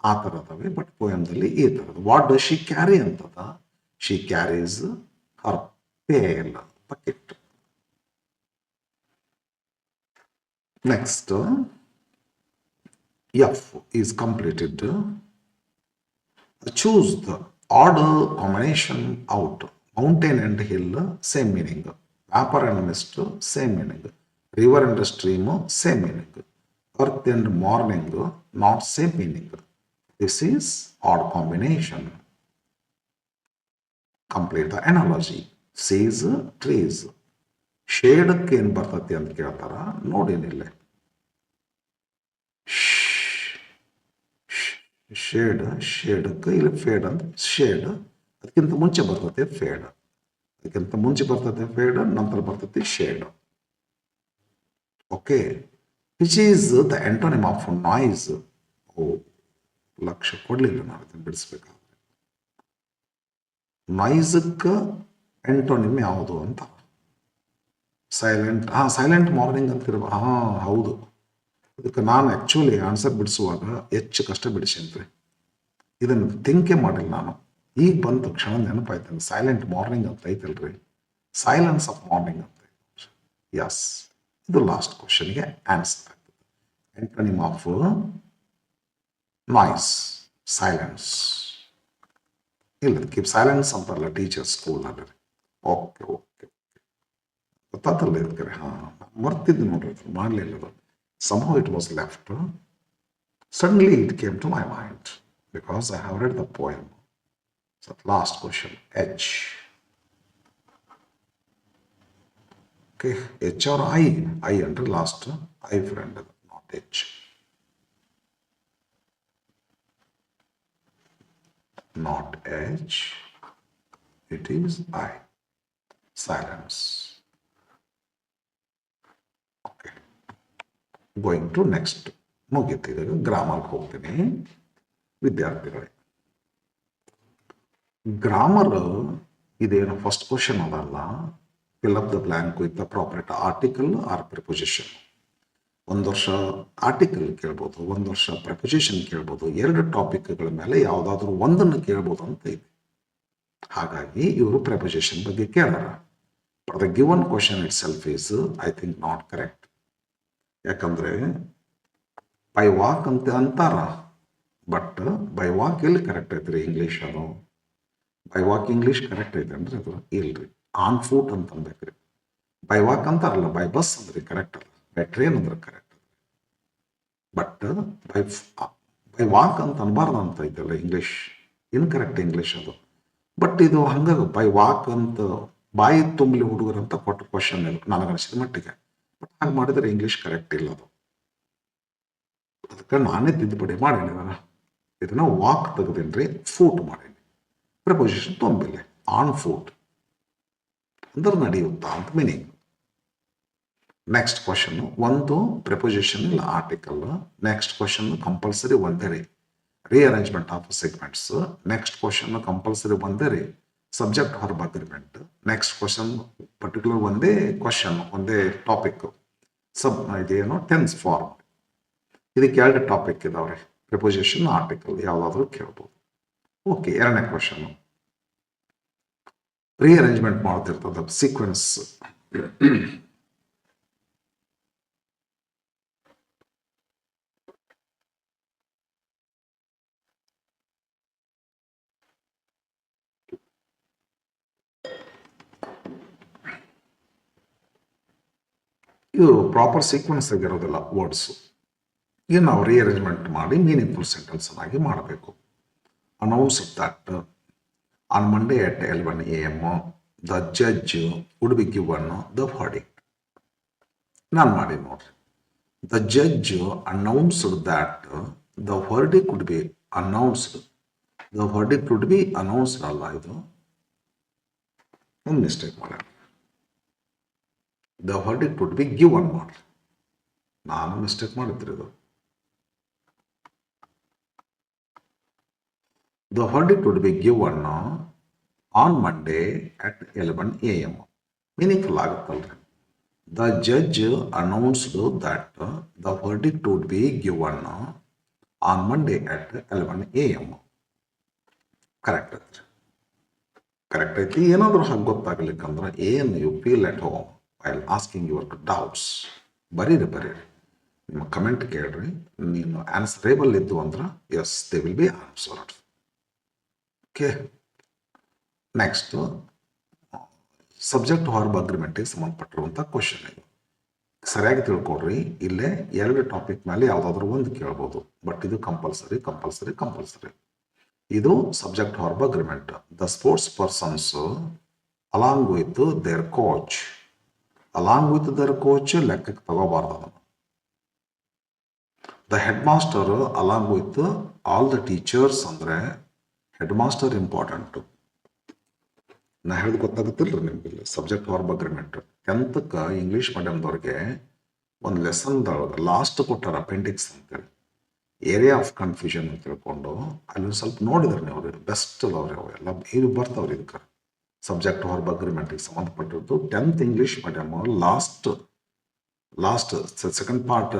ಆ ಥರ ಅದಾವೆ, ಬಟ್ ಪೋಯಮ್ದಲ್ಲಿ ಈ ಥರದ್ದು. ವಾಟ್ ಡಸ್ ಶಿ ಕ್ಯಾರಿ ಅಂತದ, She carries her pail bucket. Next, F is completed. Choose the order combination out. Mountain and hill, same meaning. Vapor and mist, same meaning. River and stream, same meaning. Earth and morning, not same meaning. This is odd combination. Complete the analogy. Seas, trees. ಶೇಡಕ್ಕೆ ಏನು ಬರ್ತತಿ ಅಂತ ಕೇಳ್ತಾರ, ನೋಡೇನಿಲ್ಲ. ಶೇಡಕ್ಕೆ ಇಲ್ಲಿ feed ಅಂತ, shade ಅದಕ್ಕಿಂತ ಮುಂಚೆ ಬರ್ತದೆ feed, ಅದಕ್ಕಿಂತ ಮುಂಚೆ ಬರ್ತದೆ ಫೇಡ್, ನಂತರ ಬರ್ತದೆ shade. Okay, which is the antonym of noise. ಓ, ಲಕ್ಷ ಕೊಡ್ಲಿಲ್ಲ ನಾನು ಅದನ್ನು ಬಿಡಿಸ್ಬೇಕಾದ್ರೆ. ನಾಯ್ಸಕ್ಕೆ ಆಂಟೋನಿಮ್ ಯಾವುದು ಅಂತ. ಸೈಲೆಂಟ್, ಸೈಲೆಂಟ್ ಮಾರ್ನಿಂಗ್ ಅಂತಿರ್ಬ, ಹೌದು. ಅದಕ್ಕೆ ನಾನು ಆ್ಯಕ್ಚುಲಿ ಆನ್ಸರ್ ಬಿಡಿಸುವಾಗ ಹೆಚ್ಚು ಕಷ್ಟ ಬಿಡಿಸಿನ್ರಿ, ಇದನ್ನು ಥಿಂಕೇ ಮಾಡಿಲ್ಲ ನಾನು. ಈಗ ಬಂದ ತಕ್ಷಣ ನೆನಪಾಯ್ತೇನೆ, ಸೈಲೆಂಟ್ ಮಾರ್ನಿಂಗ್ ಅಂತ ಐತಲ್ರಿ, ಸೈಲೆನ್ಸ್ ಆಫ್ ಮಾರ್ನಿಂಗ್ ಅಂತ. ಯಸ್, ಇದು ಲಾಸ್ಟ್ ಕ್ವಶನ್ಗೆ ಆನ್ಸರ್ ಆಗ್ತದೆ. ಆಂಟೋನಿಮ್ ಆಫ್ ನಾಯ್ಸ್, ಸೈಲೆನ್ಸ್. ಇಲ್ಲ, ಕೀಪ್ ಸೈಲೆನ್ಸ್ ಅಂತಾರಲ್ಲ ಟೀಚರ್ಸ್ ಸ್ಕೂಲ್ನಲ್ಲಿ. ಓಕೆ ಓಕೆ, ಗೊತ್ತಾತಲ್ಲ ಇದಕ್ಕೆ. ಮರ್ತಿದ್ದು ನೋಡ್ರಿ, ಮಾಡಲಿಲ್ಲ ಅದು. Somehow it was left. Suddenly it came to my mind because I have read the poem. So last question, H. Okay, H or I? I under last, I friend, not H. Not H, it is I. Silence. Okay. Going to next. ಮುಗಿತಿದಾಗ ಗ್ರಾಮರ್ಗೆ ಹೋಗ್ತೀನಿ ವಿದ್ಯಾರ್ಥಿಗಳೇ. Grammar ಇದೇನು first question ಅದಲ್ಲ. Fill up the blank with the appropriate article or preposition. ಒಂದು ವರ್ಷ article ಕೇಳ್ಬೋದು, ಒಂದು ವರ್ಷ ಪ್ರಿಪೊಸಿಷನ್ ಕೇಳ್ಬೋದು, ಎರಡು ಟಾಪಿಕ್ಗಳ ಮೇಲೆ ಯಾವುದಾದ್ರೂ ಒಂದನ್ನು ಕೇಳ್ಬೋದು ಅಂತ ಇದೆ. ಹಾಗಾಗಿ ಇವರು ಪ್ರಿಪೊಸಿಷನ್ ಬಗ್ಗೆ ಕೇಳಾರ. But the given question itself is I think not correct. ಯಾಕಂದ್ರೆ ಬೈ ವಾಕ್ ಅಂತ ಅಂತಾರ, ಬಟ್ ಬೈ ವಾಕ್ ಎಲ್ಲಿ ಕರೆಕ್ಟ್ ಐತ್ರಿ ಇಂಗ್ಲೀಷ್? ಅದು ಬೈ ವಾಕ್ ಇಂಗ್ಲೀಷ್ ಕರೆಕ್ಟ್ ಐತೆ ಅಂದ್ರೆ ಅದು ಇಲ್ರಿ, ಆನ್ ಫೂಟ್ ಅಂತ ಅನ್ಬೇಕ್ರಿ. ಬೈ ವಾಕ್ ಅಂತಾರಲ್ಲ, ಬೈ ಬಸ್ ಅಂದ್ರೆ ಕರೆಕ್ಟ್ ಅಲ್ಲ, ಬೈ ಟ್ರೈನ್ ಅಂದ್ರೆ ಕರೆಕ್ಟ್. ಬಟ್ ಬೈ ವಾಕ್ ಅಂತ ಅನ್ಬಾರ್ದು ಅಂತ ಐತಲ್ಲ ಇಂಗ್ಲೀಷ್, ಇನ್ಕರೆಕ್ಟ್ ಇಂಗ್ಲೀಷ್ ಅದು. ಬಟ್ ಇದು ಹಂಗ ಬೈ ವಾಕ್ ಅಂತ ಬಾಯಿ ತುಂಬಲಿ ಹುಡುಗರಂತ ಕೊಟ್ಟ ಕ್ವಶನ್ ಇದು ನನಗನಿಸಿದ ಮಟ್ಟಿಗೆ. ಬಟ್ ಹಾಗೆ ಮಾಡಿದ್ರೆ ಇಂಗ್ಲೀಷ್ ಕರೆಕ್ಟ್ ಇಲ್ಲ ಅದು. ಅದಕ್ಕೆ ನಾನೇ ತಿದ್ದುಪಡಿ ಮಾಡೀನಿ. ಇದನ್ನ ವಾಕ್ ತೆಗೆದೇನ್ರಿ, ಫೂಟ್ ಮಾಡೀನಿ. ಪ್ರಿಪೊಸಿಷನ್ ತುಂಬಿಲ್ಲ, ಆನ್ ಫೂಟ್ ಅಂದ್ರೆ ನಡೆಯುತ್ತಾ ಅಂತ ಮೀನಿಂಗ್. ನೆಕ್ಸ್ಟ್ ಕ್ವಶನ್, ಒಂದು ಪ್ರಿಪೊಸಿಷನ್ ಇಲ್ಲ ಆರ್ಟಿಕಲ್. ನೆಕ್ಸ್ಟ್ ಕ್ವಶನ್ ಕಂಪಲ್ಸರಿ ಒಂದೇ ರೀ, rearrangement of segments. Next question compulsory ಒಂದೇ ರೀ, subject verb agreement. Next question particular ಒಂದೇ ಕ್ವಶನ್, ಒಂದೇ ಟಾಪಿಕ್, ಇದೇನು ಟೆನ್ಸ್ ಫಾರ್ಮ್. ಇದಕ್ಕೆ ಎರಡು ಟಾಪಿಕ್ ಇದಾವ್ರಿ, ಪ್ರಿಪೊಸಿಷನ್ ಆರ್ಟಿಕಲ್, ಯಾವ್ದಾದ್ರು ಕೇಳ್ಬೋದು. ಓಕೆ, ಎರಡನೇ ಕ್ವಶನ್ ರೀಅರೇಂಜ್ಮೆಂಟ್ ಮಾಡ್ತಿರ್ತದ ಸೀಕ್ವೆನ್ಸ್. ಇದು ಪ್ರಾಪರ್ ಸೀಕ್ವೆನ್ಸ್ ಆಗಿರೋದಿಲ್ಲ ವರ್ಡ್ಸ್. ಈಗ ನಾವು ರೀಅರೇಂಜ್ಮೆಂಟ್ ಮಾಡಿ ಮೀನಿಂಗ್ಫುಲ್ ಸೆಂಟೆನ್ಸ್ ಆಗಿ ಮಾಡಬೇಕು. Announce that on Monday at 11 AM the judge would be given the verdict. ನಾನು ಮಾಡಿ ನೋಡ್ರಿ, the judge announced that the verdict would be announced. The verdict would be announced ಅಲ್ಲ, ಇದು ಒಂದು ಮಿಸ್ಟೇಕ್ ಮಾಡೋಣ. The verdict would be given ಮಾಡ್ರಿ, ನಾನು mistake ಮಾಡಿದ್ರಿ ಇದು. The verdict would be given on Monday at 11 AM. Meaningful ಆಗುತ್ತಲ್ರಿ. The judge announced that the verdict would be given on Monday at 11 AM. Correct. Correct ಐತಿ. ಏನಾದರೂ ಹಾಗೆ ಗೊತ್ತಾಗ್ಲಿಕ್ಕಂದ್ರೆ ಏನು you feel at home while asking your doubts ಬರೀರಿ. ನಿಮ್ಮ comment ಕೇಳ್ರಿ. ನೀನು answerable ಇದ್ದು ಅಂದ್ರೆ yes they will be answered. Okay, next subject verb ಅಗ್ರಿಮೆಂಟಿಗೆ ಸಂಬಂಧಪಟ್ಟಿರುವಂಥ ಕ್ವಶನ್ ಇದು. ಸರಿಯಾಗಿ ತಿಳ್ಕೊಡ್ರಿ. ಇಲ್ಲೇ 2 ಟಾಪಿಕ್ ಮೇಲೆ ಯಾವುದಾದ್ರೂ ಒಂದು ಕೇಳ್ಬೋದು, ಬಟ್ ಇದು ಕಂಪಲ್ಸರಿ. ಇದು subject verb agreement. The sports persons along with their coach ಲೆಕ್ಕಕ್ಕೆ ತಗೋಬಾರ್ದು ಅದನ್ನು. The head master along with all the teachers ಅಂದರೆ ಹೆಡ್ ಮಾಸ್ಟರ್ ಇಂಪಾರ್ಟೆಂಟು. ನಾ ಹೇಳಿದ್ ಗೊತ್ತಾಗುತ್ತಿಲ್ಲ ನಿಮ್ಗೆ. Subject verb agreement 10th English ಮೀಡಿಯಮ್ದವ್ರಿಗೆ ಒಂದು ಲೆಸನ್ದೊಳಗೆ ಲಾಸ್ಟ್ ಕೊಟ್ಟಾರ ಅಪೆಂಡಿಕ್ಸ್ ಅಂತೇಳಿ, ಏರಿಯಾ ಆಫ್ ಕನ್ಫ್ಯೂಷನ್ ಅಂತ ತಿಳ್ಕೊಂಡು ಅಲ್ಲಿ ಸ್ವಲ್ಪ ನೋಡಿದ್ರೆ ನೀವು ಬೆಸ್ಟ್ ಅದಾವ್ರಿ ಅವೆಲ್ಲ ಇವು ಬರ್ತಾವ್ರಿ. ಇದಕ್ಕೆ ಸಬ್ಜೆಕ್ಟ್ ವರ್ಬ್ ಅಗ್ರಿಮೆಂಟಿಗೆ ಸಂಬಂಧಪಟ್ಟಿದ್ದು 10th English medium last second part,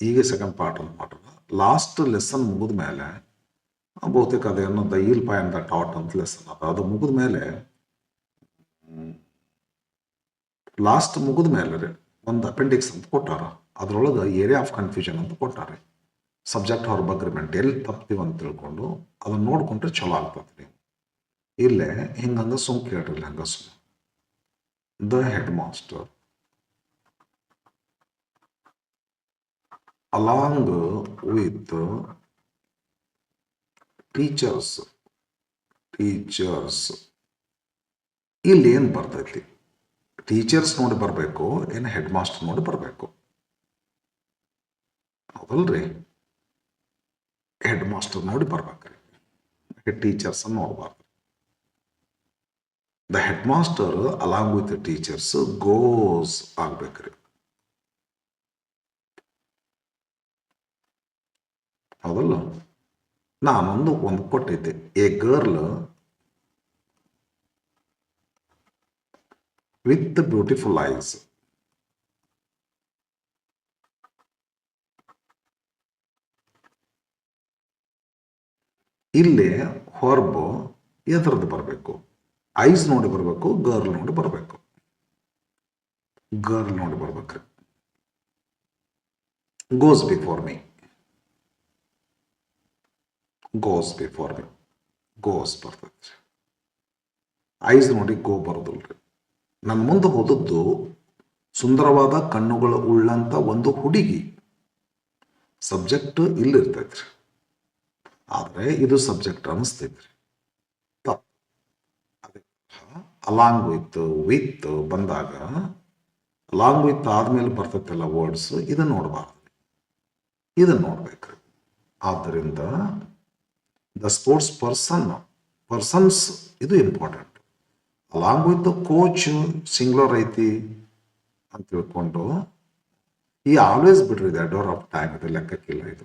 ಈಗ ಸೆಕೆಂಡ್ ಪಾರ್ಟ್ ಅಂತ ಮಾಡ್ರ. ಲಾಸ್ಟ್ ಲೆಸನ್ ಮುಗಿದ ಮೇಲೆ ಬಹುತೇಕ ಅದೇನೋ the eel pie and the tot ಅಂತ ಲೆಸನ್ ಅದು ಮುಗಿದ ಮೇಲೆ, ಲಾಸ್ಟ್ ಮುಗಿದ ಮೇಲೆ ಒಂದು ಅಪೆಂಡಿಕ್ಸ್ ಅಂತ ಕೊಟ್ಟಾರ. ಅದ್ರೊಳಗೆ ಏರಿಯಾ ಆಫ್ ಕನ್ಫ್ಯೂಷನ್ ಅಂತ ಕೊಟ್ಟಾರೆ. ಸಬ್ಜೆಕ್ಟ್ ವರ್ಬ್ ಅಗ್ರಿಮೆಂಟ್ ಎಲ್ಲಿ ತಪ್ತೀವಿ ಅಂತ ತಿಳ್ಕೊಂಡು ಅದನ್ನ ನೋಡ್ಕೊಂಡ್ರೆ ಚಲೋ ಆಗ್ತದೆ. ನೀವು ಇಲ್ಲೇ ಹಿಂಗಂಗ ಸುಮ್ ಕೇಳ್ರಿ. ಹಂಗ ಸುಮ್ the head master along with teachers ಇಲ್ಲಿ ಏನು ಬರ್ತೈತಿ? ಟೀಚರ್ಸ್ ನೋಡಿ ಬರಬೇಕು, ಏನು ಹೆಡ್ ಮಾಸ್ಟರ್ ನೋಡಿ ಬರಬೇಕು? ಹೌದಲ್ರಿ, ಹೆಡ್ ಮಾಸ್ಟರ್ ನೋಡಿ ಬರ್ಬೇಕ್ರಿ, ಟೀಚರ್ಸ್ ನೋಡ್ಬಾರ್ದು. The head master along with teachers goes ಆಗ್ಬೇಕ್ರಿ. ಹೌದಲ್ಲ, ನಾನೊಂದು ಕೊಟ್ಟೈತೆ, a girl with beautiful eyes. ಇಲ್ಲಿ ಹೊರ್ಬು ಎದ್ರದ್ದು ಬರಬೇಕು? ಐಸ್ ನೋಡಿ ಬರಬೇಕು, ಗರ್ಲ್ ನೋಡಿ ಬರಬೇಕು. ಗರ್ಲ್ ನೋಡಿ ಬರ್ಬೇಕ್ರಿ. ಗೋಸ್ ಬಿಫೋರ್ ಮೀ ಗೋಸ್ ಬರ್ತೈತ್ರಿ. ಐಸ್ ನೋಡಿ ಗೋ ಬರೋದಿಲ್ರಿ. ನನ್ನ ಮುಂದೆ ಹೋದದ್ದು ಸುಂದರವಾದ ಕಣ್ಣುಗಳು ಉಳ್ಳಂತ ಒಂದು ಹುಡುಗಿ. ಸಬ್ಜೆಕ್ಟ್ ಇಲ್ಲಿರ್ತೈತ್ರಿ, ಆದರೆ ಇದು ಸಬ್ಜೆಕ್ಟ್ ಅನಿಸ್ತೈತ್ರಿ. ತಪ್ಪು. ಅದೇ ಅಲಾಂಗ್ ವಿತ್ ಬಂದಾಗ ಅಲಾಂಗ್ ವಿತ್ ಆದ್ಮೇಲೆ ಬರ್ತೈತಲ್ಲ ವರ್ಡ್ಸ್, ಇದನ್ನ ನೋಡಬಾರ್ದು, ಇದನ್ನ ನೋಡ್ಬೇಕ್ರಿ. ಆದ್ದರಿಂದ ದ ಸ್ಪೋರ್ಟ್ಸ್ ಪರ್ಸನ್ಸ್ ಇದು important. Along with coach singular ಐತಿ ಅಂತ ತಿಳ್ಕೊಂಡು ಈ ಆಲ್ವೇಸ್ ಬಿಡ್ರಿ. ಇದು ಅಡೋರ್ ಆಫ್ ಟೈಮ್, ಇದು ಲೆಕ್ಕಕ್ಕಿಲ್ಲ. ಇದು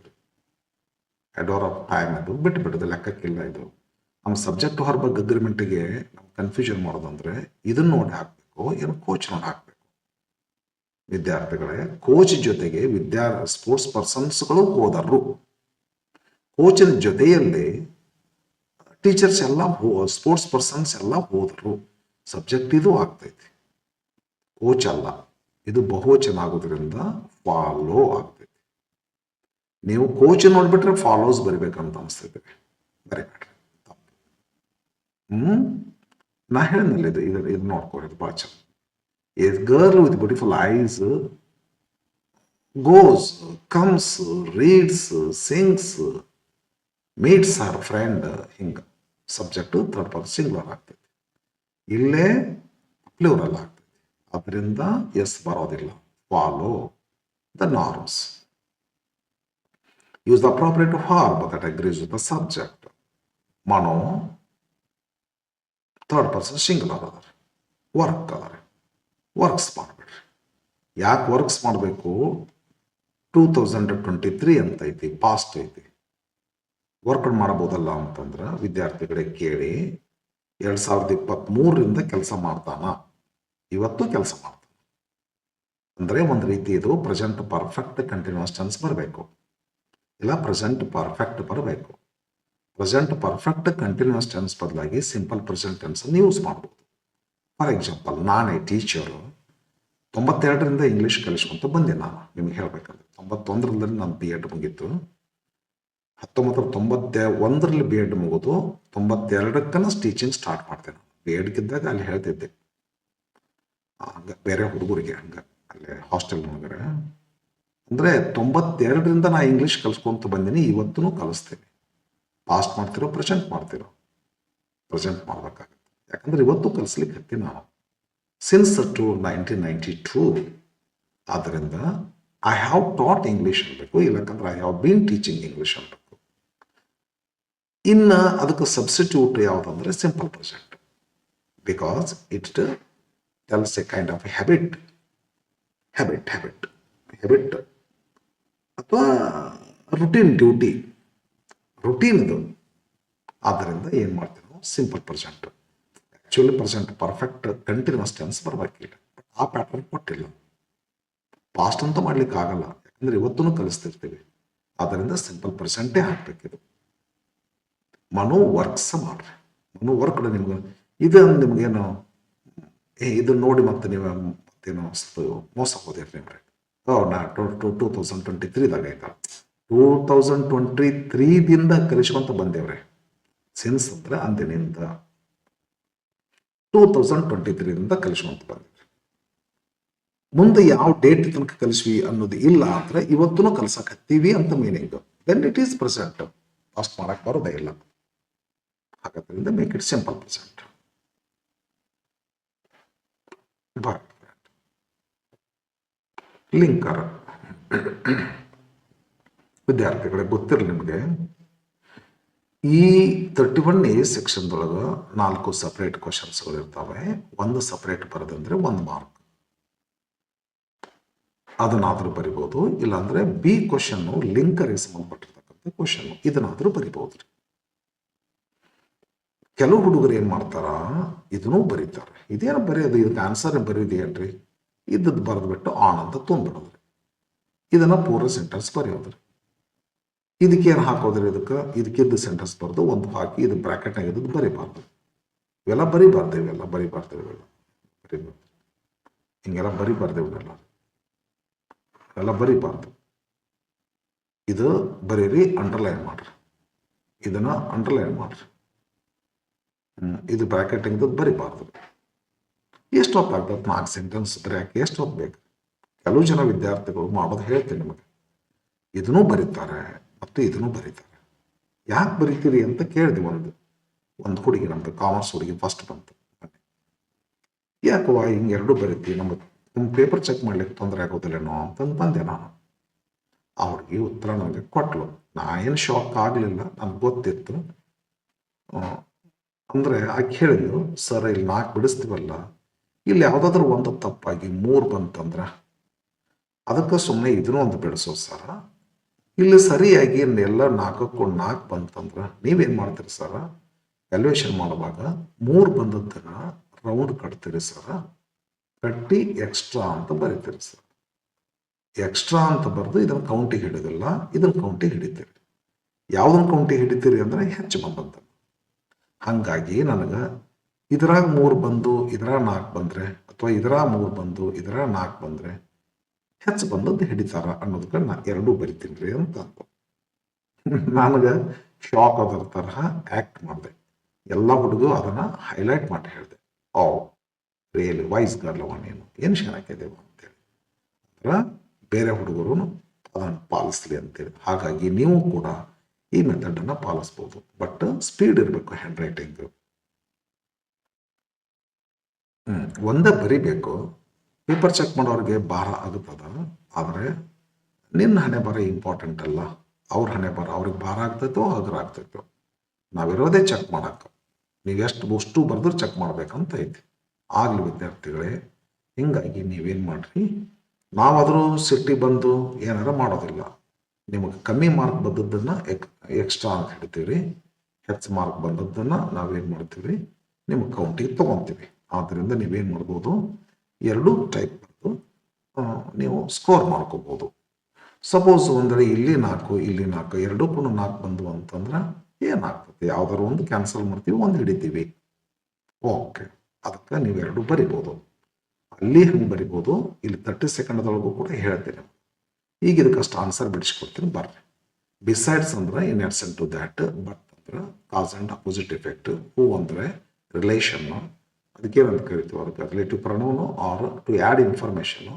ಅಡೋರ್ ಆಫ್ ಟೈಮ್ ಅದು ಬಿಟ್ಟು ಲೆಕ್ಕಕ್ಕಿಲ್ಲ. ಇದು ನಮ್ಮ ಸಬ್ಜೆಕ್ಟ್ ವರ್ಬ್ ಅಗ್ರಿಮೆಂಟ್ಗೆ ನಾವು ಕನ್ಫ್ಯೂಷನ್ ಮಾಡೋದಂದ್ರೆ ಇದನ್ನ ನೋಡಿ ಹಾಕ್ಬೇಕು, ಏನು ಕೋಚ್ ನೋಡಿ ಹಾಕ್ಬೇಕು. ವಿದ್ಯಾರ್ಥಿಗಳೇ, ಕೋಚ್ ಜೊತೆಗೆ ಸ್ಪೋರ್ಟ್ಸ್ ಪರ್ಸನ್ಸ್ಗಳು ಹೋದರು. ಕೋಚಿನ ಜೊತೆಯಲ್ಲಿ ಟೀಚರ್ಸ್ ಎಲ್ಲ ಸ್ಪೋರ್ಟ್ಸ್ ಪರ್ಸನ್ಸ್ ಎಲ್ಲ ಹೋದರು. ಸಬ್ಜೆಕ್ಟ್ ಇದು ಆಗ್ತೈತಿ, ಕೋಚ್ ಅಲ್ಲ. ಇದು ಬಹುವಚನ ಆಗೋದ್ರಿಂದ ಫಾಲೋ ಆಗ್ತೈತಿ. ನೀವು ಕೋಚ್ ನೋಡ್ಬಿಟ್ರೆ ಫಾಲೋಸ್ ಬರಿಬೇಕಂತ ಅನಿಸ್ತೈತೆ, ಬರಿಬೇಡ್ರಿ, ತಪ್ಪು. ನಾ ಹೇಳಿದ್ನಲ್ಲ, ಇದು ನೋಡ್ಕೊರಿ, ಭಾಳ ಚಂದ. A girl with beautiful eyes goes, comes, reads, sings, meets her friend. ಹಿಂಗ ಸಬ್ಜೆಕ್ಟು ಥರ್ಡ್ ಪರ್ಸನ್ ಸಿಂಗ್ಯುಲರ್ ಆಗ್ತೈತಿ. ಇಲ್ಲೇ ಪ್ಲೂರಲ್ ಆಗ್ತೈತಿ. ಅದರಿಂದ ಎಸ್ ಬರೋದಿಲ್ಲ. Follow the norms. Use the appropriate verb that agrees with the subject. ಮನೋ ಥರ್ಡ್ ಪರ್ಸನ್ ಸಿಂಗ್ಯುಲರ್ ಅದಾರ, work ಅದಾರ, works ಮಾಡಬೇಡ್ರಿ. ಯಾಕೆ ವರ್ಕ್ಸ್ ಮಾಡಬೇಕು? 2023 ಅಂತ ಐತಿ, ಪಾಸ್ಟ್ ಐತಿ. ವರ್ಕ್ ಮಾಡಬಹುದಲ್ಲ ಅಂತಂದ್ರೆ ವಿದ್ಯಾರ್ಥಿಗಳಿಗೆ ಕೇಳಿ, 2023ರಿಂದ ಕೆಲಸ ಮಾಡ್ತಾನ, ಇವತ್ತು ಕೆಲಸ ಮಾಡ್ತಾನ ಅಂದ್ರೆ ಒಂದು ರೀತಿ ಇದು ಪ್ರೆಸೆಂಟ್ ಪರ್ಫೆಕ್ಟ್ ಕಂಟಿನ್ಯೂಸ್ ಟೆನ್ಸ್ ಬರಬೇಕು, ಇಲ್ಲ ಪ್ರೆಸೆಂಟ್ ಪರ್ಫೆಕ್ಟ್ ಬರಬೇಕು. ಪ್ರೆಸೆಂಟ್ ಪರ್ಫೆಕ್ಟ್ ಕಂಟಿನ್ಯೂಸ್ ಟೆನ್ಸ್ ಬದಲಾಗಿ ಸಿಂಪಲ್ ಪ್ರೆಸೆಂಟ್ ಟೆನ್ಸ್ ಯೂಸ್ ಮಾಡ್ಬೋದು. ಫಾರ್ ಎಕ್ಸಾಂಪಲ್, ನಾನೇ ಟೀಚರು 92ರಿಂದ ಇಂಗ್ಲೀಷ್ ಕಲಿಸ್ಕೊಂತ ಬಂದೆ. ನಾನು ನಿಮ್ಗೆ ಹೇಳ್ಬೇಕಂದ್ರೆ 91ರಲ್ಲಿ ನಾನು BEd ಮುಗೀತು. 1991ರಲ್ಲಿ BEd ಮುಗಿದು 92ಕ್ಕನ ಟೀಚಿಂಗ್ ಸ್ಟಾರ್ಟ್ ಮಾಡ್ತೇನೆ. BEdಗಿದ್ದಾಗ ಅಲ್ಲಿ ಹೇಳ್ತಿದ್ದೆ ಹಂಗೆ ಬೇರೆ ಹುಡುಗರಿಗೆ, ಹಂಗೆ ಅಲ್ಲೇ ಹಾಸ್ಟೆಲ್ ಒಳಗಡೆ. ಅಂದರೆ 92ರಿಂದ ನಾ ಇಂಗ್ಲೀಷ್ ಕಲಿಸ್ಕೊಂತ ಬಂದೀನಿ, ಇವತ್ತೂ ಕಲಿಸ್ತೇನೆ. ಪಾಸ್ಟ್ ಮಾಡ್ತಿರೋ ಪ್ರೆಸೆಂಟ್ ಮಾಡ್ತಿರೋ, ಪ್ರೆಸೆಂಟ್ ಮಾಡ್ಬೇಕಾಗುತ್ತೆ. ಯಾಕಂದ್ರೆ ಇವತ್ತು ಕಲಿಸ್ಲಿಕ್ಕೆ ಹತ್ತಿ ನಾವು ಸಿನ್ಸ್ 1992. ಆದ್ದರಿಂದ ಐ ಹ್ಯಾವ್ ಟಾಟ್ ಇಂಗ್ಲೀಷ್ ಅನ್ಬೇಕು, ಇಲ್ಲಕಂದ್ರೆ I have been teaching English ಅನ್ಬೇಕು. ಇನ್ನು ಅದಕ್ಕೆ ಸಬ್ಸ್ಟಿಟ್ಯೂಟ್ ಯಾವುದಂದ್ರೆ simple present, because it tells a kind of habit ಅಥವಾ ರುಟೀನ್ ಡ್ಯೂಟಿ, ರುಟೀನ್ ಅದು. ಆದ್ದರಿಂದ ಏನು ಮಾಡ್ತೀವಿ ನಾವು, simple present. Actually present perfect continuous tense ಬರಬೇಕಿಲ್ಲ, ಆ ಪ್ಯಾಟರ್ನ್ ಕೊಟ್ಟಿಲ್ಲ. ಪಾಸ್ಟ್ ಅಂತ ಮಾಡ್ಲಿಕ್ಕೆ ಆಗಲ್ಲ, ಯಾಕಂದ್ರೆ ಇವತ್ತೂ ಕಲಿಸ್ತಿರ್ತೀವಿ. ಆದ್ದರಿಂದ ಸಿಂಪಲ್ ಪ್ರೆಸೆಂಟೇ ಹಾಕ್ಬೇಕಿದು. ಮನೋ ವರ್ಕ್ಸ್ ಮಾಡ್ರಿ, ಮನೋ ವರ್ಕ್ ನಿಮ್ಗೆ ಇದು ನಿಮ್ಗೇನು ಇದನ್ನ ನೋಡಿ ಮತ್ತೆ ನೀವು ಮತ್ತೇನೋ ಮೋಸ ಹೋದಿರಿ ನಿಮ್ರೆ. ನಾ 2023ದಾಗ ಆಯ್ತಾ, 2023ದಿಂದ ಕಲಿಸ್ಕೊಂತ ಬಂದೇವ್ರೆ. ಸಿನ್ಸ್ ಅಂದ್ರೆ ಅಂದಿನಿಂದ 2023ದಿಂದ ಕಲಿಸ್ಕೊಂತ ಬಂದಿವ್ರಿ. ಮುಂದೆ ಯಾವ ಡೇಟ್ ತನಕ ಕಲಿಸ್ವಿ ಅನ್ನೋದು ಇಲ್ಲ ಅಂದ್ರೆ ಇವತ್ತೂ ಕಲ್ಸಕ್ ಹತ್ತೀವಿ ಅಂತ meaning. Then it is present. Past ಮಾಡಕ್ ಬರೋದೇ ಇಲ್ಲ. ಹಾಗಾದ್ರಿಂದ make it simple present. Linker ವಿದ್ಯಾರ್ಥಿಗಳೇ ಗೊತ್ತಿರಲಿ ನಿಮಗೆ, ಈ 31A ಸೆಕ್ಷನ್ದೊಳಗೆ 4 ಸಪ್ರೇಟ್ ಕ್ವಶನ್ಸ್ಗಳು ಇರ್ತವೆ. ಒಂದು ಸಪ್ರೇಟ್ ಬರೆದಂದ್ರೆ 1 ಮಾರ್ಕ್, ಅದನ್ನಾದ್ರೂ ಬರಿಬಹುದು. ಇಲ್ಲಾಂದ್ರೆ B ಕ್ವಶನ್ ಲಿಂಕರ್ಗೆ ಸಂಬಂಧಪಟ್ಟಿರ್ತಕ್ಕಂಥ ಕ್ವಶನ್, ಇದನ್ನಾದ್ರೂ ಬರಿಬಹುದು. ಕೆಲವು ಹುಡುಗರು ಏನ್ ಮಾಡ್ತಾರ, ಇದನ್ನೂ ಬರೀತಾರೆ. ಇದೇನು ಬರೆಯೋದು, ಇದಕ್ಕೆ ಆನ್ಸರ್ ಬರೀದೇನ್ರಿ, ಇದ್ದದ್ದು ಬರೆದ್ಬಿಟ್ಟು ಆನ್ ಅಂತ ತುಂಬಿಡೋದ್ರಿ. ಇದನ್ನ ಪೂರ್ವ ಸೆಂಟೆನ್ಸ್ ಬರೆಯೋದ್ರಿ. ಇದಕ್ಕೇನು ಹಾಕೋದ್ರಿ, ಇದಕ್ಕಿದ್ದು ಸೆಂಟೆನ್ಸ್ ಬರೆದು ಒಂದು ಹಾಕಿ ಇದು ಬ್ರಾಕೆಟ್ನಾಗ ಇದ್ದದ್ದು ಬರೀಬಾರ್ದು. ಇವೆಲ್ಲ ಬರೀಬಾರ್ದು, ಹಿಂಗೆಲ್ಲ ಬರೀಬಾರ್ದು. ಇವೆಲ್ಲ ಬರೀಬಾರ್ದು. ಇದು ಬರೀರಿ, ಅಂಡರ್ಲೈನ್ ಮಾಡ್ರಿ, ಇದನ್ನ ಅಂಡರ್ಲೈನ್ ಮಾಡ್ರಿ. ಇದು ಬ್ರಾಕೆಟ್ ಇದ್ದದ್ದು ಬರೀಬಾರ್ದು. ಎಷ್ಟು ಹೊತ್ತಾಗ್ತದೆ 4 ಸೆಂಟೆನ್ಸ್ ಬರೆಯಕ್ಕೆ, ಎಷ್ಟು ಹೊತ್ತು ಬೇಕು? ಕೆಲವು ಜನ ವಿದ್ಯಾರ್ಥಿಗಳು ಮಾಡೋದು ಹೇಳ್ತೀನಿ ನಿಮಗೆ, ಇದನ್ನೂ ಬರೀತಾರೆ ಮತ್ತು ಇದನ್ನೂ ಬರೀತಾರೆ. ಯಾಕೆ ಬರೀತೀರಿ ಅಂತ ಕೇಳಿದೆ. ಒಂದು ಹುಡುಗಿ, ನಮ್ದು ಕಾಮರ್ಸ್ ಹುಡುಗಿ ಫಸ್ಟ್ ಬಂತು. ಯಾಕವ್ವ ಹಿಂಗೆ ಎರಡೂ ಬರೀತೀವಿ, ನಮ್ಮ ಪೇಪರ್ ಚೆಕ್ ಮಾಡ್ಲಿಕ್ಕೆ ತೊಂದರೆ ಆಗೋದಿಲ್ಲೇನೋ ಅಂತಂದು ಬಂದೆ ನಾನು. ಆ ಹುಡುಗಿ ಉತ್ತರ ನನಗೆ ಕೊಟ್ಲು. ನಾ ಏನು ಶಾಕ್ ಆಗಲಿಲ್ಲ, ನನಗೆ ಗೊತ್ತಿತ್ತು. ಅಂದರೆ ಆಕೆ ಹೇಳಿದ್ಲು, ಸರ್ ಇಲ್ಲಿ 4 ಬಿಡಿಸ್ತೀವಲ್ಲ, ಇಲ್ಲಿ ಯಾವುದಾದ್ರೂ ಒಂದು ತಪ್ಪಾಗಿ 3 ಬಂತಂದ್ರೆ ಅದಕ್ಕೆ ಸುಮ್ಮನೆ ಇದನ್ನೂ ಒಂದು ಬಿಡಿಸೋ ಸರ. ಇಲ್ಲಿ ಸರಿಯಾಗಿ ಎಲ್ಲ 4ಕ್ಕೂ 4 ಬಂತಂದ್ರೆ ನೀವೇನು ಮಾಡ್ತೀರಿ ಸರ, ವ್ಯಾಲ್ಯೂಯೇಷನ್ ಮಾಡುವಾಗ 3 ಬಂದದ್ದನ್ನ ರೌಂಡ್ ಕಟ್ತೀರಿ ಸರ, ಕಟ್ಟಿ ಎಕ್ಸ್ಟ್ರಾ ಅಂತ ಬರೀತೀರಿ ಸರ್. ಎಕ್ಸ್ಟ್ರಾ ಅಂತ ಬರೆದು ಇದನ್ನು ಕೌಂಟಿಗೆ ಹಿಡಿದಿಲ್ಲ, ಇದನ್ನು ಕೌಂಟಿಗೆ ಹಿಡಿತೀರಿ. ಯಾವುದನ್ನು ಕೌಂಟಿಗೆ ಹಿಡಿತೀರಿ ಅಂದರೆ ಹೆಚ್ಚು ಬಂದಂತ. ಹಾಗಾಗಿ ನನಗೆ ಇದ್ರಾಗ 3 ಬಂದು ಇದ್ರಾಗ 4 ಬಂದರೆ, ಅಥವಾ ಇದ್ರಾಗ 3 ಬಂದು ಇದ್ರಾಗ 4 ಬಂದರೆ ಹೆಚ್ಚು ಬಂದದ್ದು ಹಿಡಿತಾರ ಅನ್ನೋದಕ್ಕೆ ನಾನು 2 ಬರಿತೀನಿ ರೀ ಅಂತ. ನನಗೆ ಶಾಕ್ ಅದರ ತರಹ ಆ್ಯಕ್ಟ್ ಮಾಡಿದೆ. ಎಲ್ಲ ಹುಡುಗರು ಅದನ್ನು ಹೈಲೈಟ್ ಮಾಡಿ ಹೇಳಿದೆ, ಓ ರಿಯಲಿ ವೈಸ್ ಗರ್ಲ್ ನೀನು, ಏನು ಚೆನ್ನಾಗಿದ್ದೇವ ಅಂತೇಳಿ. ಅಂದ್ರೆ ಬೇರೆ ಹುಡುಗರು ಅದನ್ನು ಪಾಲಿಸ್ಲಿ ಅಂತೇಳಿ. ಹಾಗಾಗಿ ನೀವು ಕೂಡ ಈ ಮೆಥಡನ್ನು ಪಾಲಿಸ್ಬೋದು, ಬಟ್ ಸ್ಪೀಡ್ ಇರಬೇಕು ಹ್ಯಾಂಡ್ ರೈಟಿಂಗ್. ಒಂದೇ ಬರಿಬೇಕು. ಪೇಪರ್ ಚೆಕ್ ಮಾಡೋರಿಗೆ ಭಾರ ಆಗುತ್ತದ, ಆದರೆ ನಿನ್ನ ಹಣೆ ಬರ ಇಂಪಾರ್ಟೆಂಟ್ ಅಲ್ಲ, ಅವ್ರ ಹಣೆ ಬರ ಅವ್ರಿಗೆ ಭಾರ ಆಗ್ತೈತೋ ಹಗುರ ಆಗ್ತೈತೋ. ನಾವಿರೋದೇ ಚೆಕ್ ಮಾಡಕ್ಕೆ, ನೀವೆಷ್ಟು ಬರೆದ್ರೆ ಚೆಕ್ ಮಾಡ್ಬೇಕಂತ ಐತಿ. ಆಗಲಿ ವಿದ್ಯಾರ್ಥಿಗಳೇ, ಹಿಂಗಾಗಿ ನೀವೇನು ಮಾಡ್ರಿ, ನಾವಾದರೂ ಸಿಟ್ಟಿ ಬಂದು ಏನಾರ ಮಾಡೋದಿಲ್ಲ. ನಿಮಗೆ ಕಮ್ಮಿ ಮಾರ್ಕ್ ಬಂದದ್ದನ್ನು ಎಕ್ಸ್ಟ್ರಾ ಅಂತ ಹಿಡ್ತೀವಿ, ಹೆಚ್ಚು ಮಾರ್ಕ್ ಬಂದದ್ದನ್ನು ನಾವೇನು ಮಾಡ್ತೀವಿ, ನಿಮಗೆ ಕೌಂಟಿಗೆ ತೊಗೊತೀವಿ. ಆದ್ದರಿಂದ ನೀವೇನು ಮಾಡ್ಬೋದು, 2 ಟೈಪ್ ಬಂದು ನೀವು ಸ್ಕೋರ್ ಮಾಡ್ಕೋಬೋದು. ಸಪೋಸ್ ಅಂದರೆ ಇಲ್ಲಿ 4 ಇಲ್ಲಿ 4 ಎರಡಕ್ಕೂ 4 ಬಂದು ಅಂತಂದ್ರೆ ಏನಾಗ್ತದೆ, ಯಾವ್ದಾದ್ರು ಒಂದು ಕ್ಯಾನ್ಸಲ್ ಮಾಡ್ತೀವಿ, ಒಂದು ಹಿಡಿತೀವಿ. ಓಕೆ, ಅದಕ್ಕೆ ನೀವೆರಡು ಬರಿಬೋದು. ಅಲ್ಲಿ ಹಂಗೆ ಬರಿಬೋದು, ಇಲ್ಲಿ 30 ಸೆಕೆಂಡ್ದೊಳಗೂ ಕೂಡ ಹೇಳ್ತೀನಿ. ಈಗ ಇದಕ್ಕಷ್ಟು ಆನ್ಸರ್ ಬಿಡಿಸ್ಕೊಡ್ತೀನಿ ಬರ್ರಿ. ಬಿಸೈಡ್ಸ್ ಅಂದ್ರೆ in addition to that, but ಅಂದ್ರೆ cause and opposite effect, who ಅಂದರೆ ರಿಲೇಷನ್ನು, ಅದಕ್ಕೇನಂತ ಕರಿತೀವಿ, ಅದಕ್ಕೆ relative pronoun or to add information.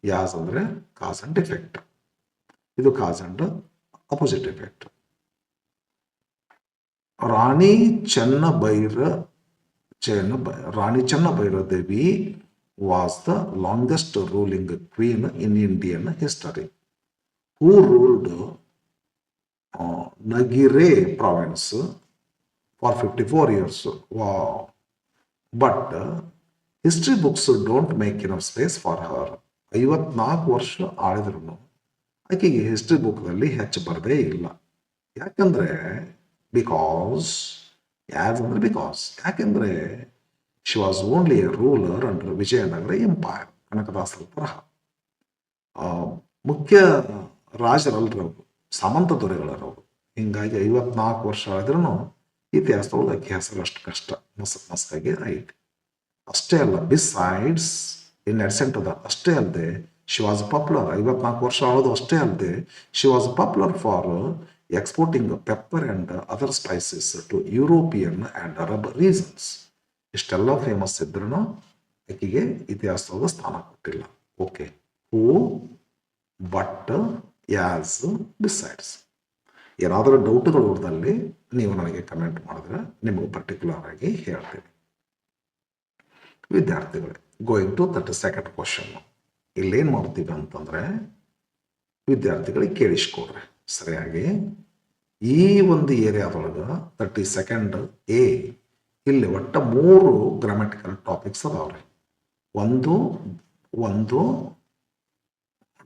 As ಅಂದರೆ ಕಾಸ್ ಅಂಡ್ ಎಫೆಕ್ಟ್, ಇದು cause and opposite effect. Rani Chennabhairadevi was the longest ruling queen in Indian history, who ruled Nagire province for 54 years. Wow. But history books don't make enough space for her. 54 ವರ್ಷ ಆಳಿದ್ರು ಆಕೆಗೆ history ಬುಕ್ನಲ್ಲಿ ಹೆಚ್ಚು ಬರದೇ ಇಲ್ಲ. ಯಾಕಂದ್ರೆ because ಯಾಕೆಂದ್ರೆ she was only A ruler under Vijayanagara empire. ಕನಕದಾಸರ ತರಹ ಮುಖ್ಯ ರಾಜರಲ್ಲರವರು, ಸಾಮಂತ ದೊರೆಗಳರವರು. ಹಿಂಗಾಗಿ 54 ವರ್ಷ ಆದ್ರೂ ಇತಿಹಾಸದೊಳಗೆ ಆಕೆ ಹೆಸರು ಅಷ್ಟು ಕಷ್ಟ ಮಸ್ಕಾಗಿ ಐತಿ. ಅಷ್ಟೇ ಅಲ್ಲ, ಬಿಸೈಡ್ಸ್ ಇನ್ ಅಡ್ಸೆಂಟ್ ಅದ, ಅಷ್ಟೇ ಅಲ್ಲದೆ ಶಿ ವಾಸ್ ಪಾಪ್ಯುಲರ್. 54 ವರ್ಷ ಆಳೋದು ಅಷ್ಟೇ ಅಲ್ಲದೆ she was popular for exporting pepper and other spices to European and Arab reasons. ಇಷ್ಟೆಲ್ಲ ಫೇಮಸ್ ಇದ್ರೂ ಆಕೆಗೆ ಇತಿಹಾಸದೊಳಗೆ ಸ್ಥಾನ ಕೊಟ್ಟಿಲ್ಲ. Okay, who, but, as, besides. ಏನಾದರೂ ಡೌಟ್ಗಳು ಉಳಿದಲ್ಲಿ ನೀವು ನನಗೆ ಕಮೆಂಟ್ ಮಾಡಿದ್ರೆ ನಿಮಗೆ ಪರ್ಟಿಕ್ಯುಲರ್ ಆಗಿ ಹೇಳ್ತೀನಿ. ವಿದ್ಯಾರ್ಥಿಗಳೇ, ಗೋಯಿಂಗ್ ಟು 32nd ಕ್ವಶನ್. ಇಲ್ಲೇನು ಮಾಡ್ತೀವಿ ಅಂತಂದ್ರೆ, ವಿದ್ಯಾರ್ಥಿಗಳಿಗೆ ಕೇಳಿಸ್ಕೊಡ್ರಿ ಸರಿಯಾಗಿ. ಈ ಒಂದು ಏರಿಯಾದೊಳಗೆ 32nd ಎ ಇಲ್ಲಿ ಒಟ್ಟ 3 ಗ್ರಾಮ್ಯಾಟಿಕಲ್ ಟಾಪಿಕ್ಸ್ ಅದಾವ್ರಿ. ಒಂದು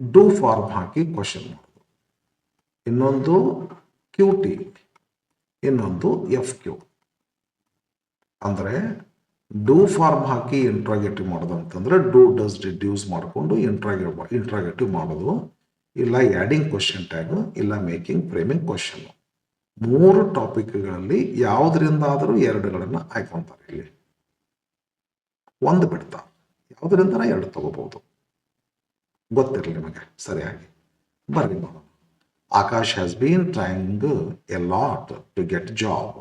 ಡೂ ಫಾರ್ಮ್ ಹಾಕಿ ಕ್ವಶನ್ ಮಾಡೋದು, ಇನ್ನೊಂದು QT, ಇನ್ನೊಂದು FQ. ಅಂದ್ರೆ ಡೂ ಫಾರ್ಮ್ ಹಾಕಿ ಇಂಟ್ರಾಗೇಟಿವ್ ಮಾಡೋದು ಅಂತಂದ್ರೆ ಡೂ, ಡಸ್, ಡಿಡ್ ಯೂಸ್ ಮಾಡಿಕೊಂಡು ಇಂಟ್ರಾಗೇಟಿವ್ ಮಾಡೋದು, ಇಲ್ಲ ಆ್ಯಡಿಂಗ್ ಕ್ವಶನ್ ಟ್ಯಾಗ್, ಇಲ್ಲ ಮೇಕಿಂಗ್ ಫ್ರೇಮಿಂಗ್ ಕ್ವಶನ್. 3 ಟಾಪಿಕ್ಗಳಲ್ಲಿ ಯಾವುದರಿಂದಾದರೂ 2ಗಳನ್ನು ಆಯ್ಕೊಂತಾರೆ. ಇಲ್ಲಿ ಒಂದು ಬಿಡ್ತಾರೆ, ಯಾವುದರಿಂದ 2 ತಗೋಬಹುದು. ಗೊತ್ತಿರಲಿ ನಿಮಗೆ ಸರಿಯಾಗಿ. ಬರ್ರಿ ನೋಡೋಣ. Akash has been trying a lot to get job.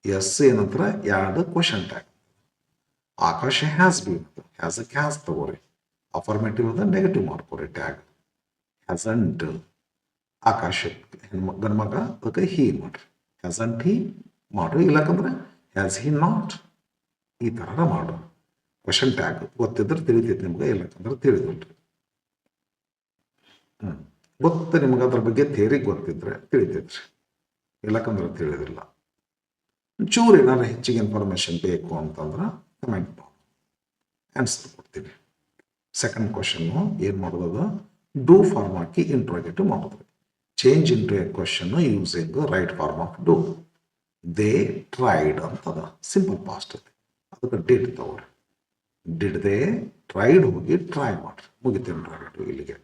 Yes ಏನಂತರ 2 question tag. Akash has been, has ತಗೋರಿ, ಅಫರ್ಮೇಟಿವ್ ಅದ ನೆಗೆಟಿವ್ ಮಾಡ್ಕೋರಿ ಟ್ಯಾಗ್. ಹ್ಯಾಸಂಟ್ ಆಕಾಶ ಗಂಡ್ಮಗ, ಅದಕ್ಕೆ ಹೀ ಮಾಡ್ರಿ. ಹ್ಯಾಸಂಟ್ ಹೀ ಮಾಡ್ರಿ, ಇಲ್ಲಕಂದ್ರೆ ಹ್ಯಾಸ್ ಹಿ ನಾಟ್, ಈ ಥರ ಮಾಡು. ಕ್ವಶನ್ ಟ್ಯಾಗ್ ಗೊತ್ತಿದ್ರೆ ತಿಳಿತೈತಿ ನಿಮ್ಗೆ, ಇಲ್ಲಕಂದ್ರೆ ತಿಳಿದಿಲ್ರಿ. ಗೊತ್ತ ನಿಮ್ಗೆ ಅದ್ರ ಬಗ್ಗೆ ಥಿಯರಿ ಗೊತ್ತಿದ್ರೆ ತಿಳಿತೈತ್ರಿ, ಇಲ್ಲಕಂದ್ರೆ ತಿಳಿದಿಲ್ಲ. ಚೂರು ಏನಾದ್ರು ಹೆಚ್ಚಿಗೆ ಇನ್ಫಾರ್ಮೇಶನ್ ಬೇಕು ಅಂತಂದ್ರೆ ಕಮೆಂಟ್ ಮಾಡಿ ಆನ್ಸರ್ ಕೊಡ್ತೀವಿ. 2nd ಕ್ವಶನ್ನು ಏನು ಮಾಡೋದು, ಡೂ ಫಾರ್ಮ್ ಹಾಕಿ ಇಂಟ್ರೋಗೇಟಿವ್ ಮಾಡೋದು. Change into a question using right form of do. They tried ಅಂತದ, ಸಿಂಪಲ್ ಪಾಸ್ಟ್ ಐತಿ, ಅದಕ್ಕೆ ಡಿಡ್ ತಗೋರಿ. ಡಿಡ್ ದೇ ಟ್ರೈಡ್ ಹೋಗಿ ಟ್ರೈ ಮಾಡ್ರಿ, ಮುಗಿತು ಇಂಟ್ರೋಗೇಟಿವ್ ಇಲ್ಲಿಗೆ.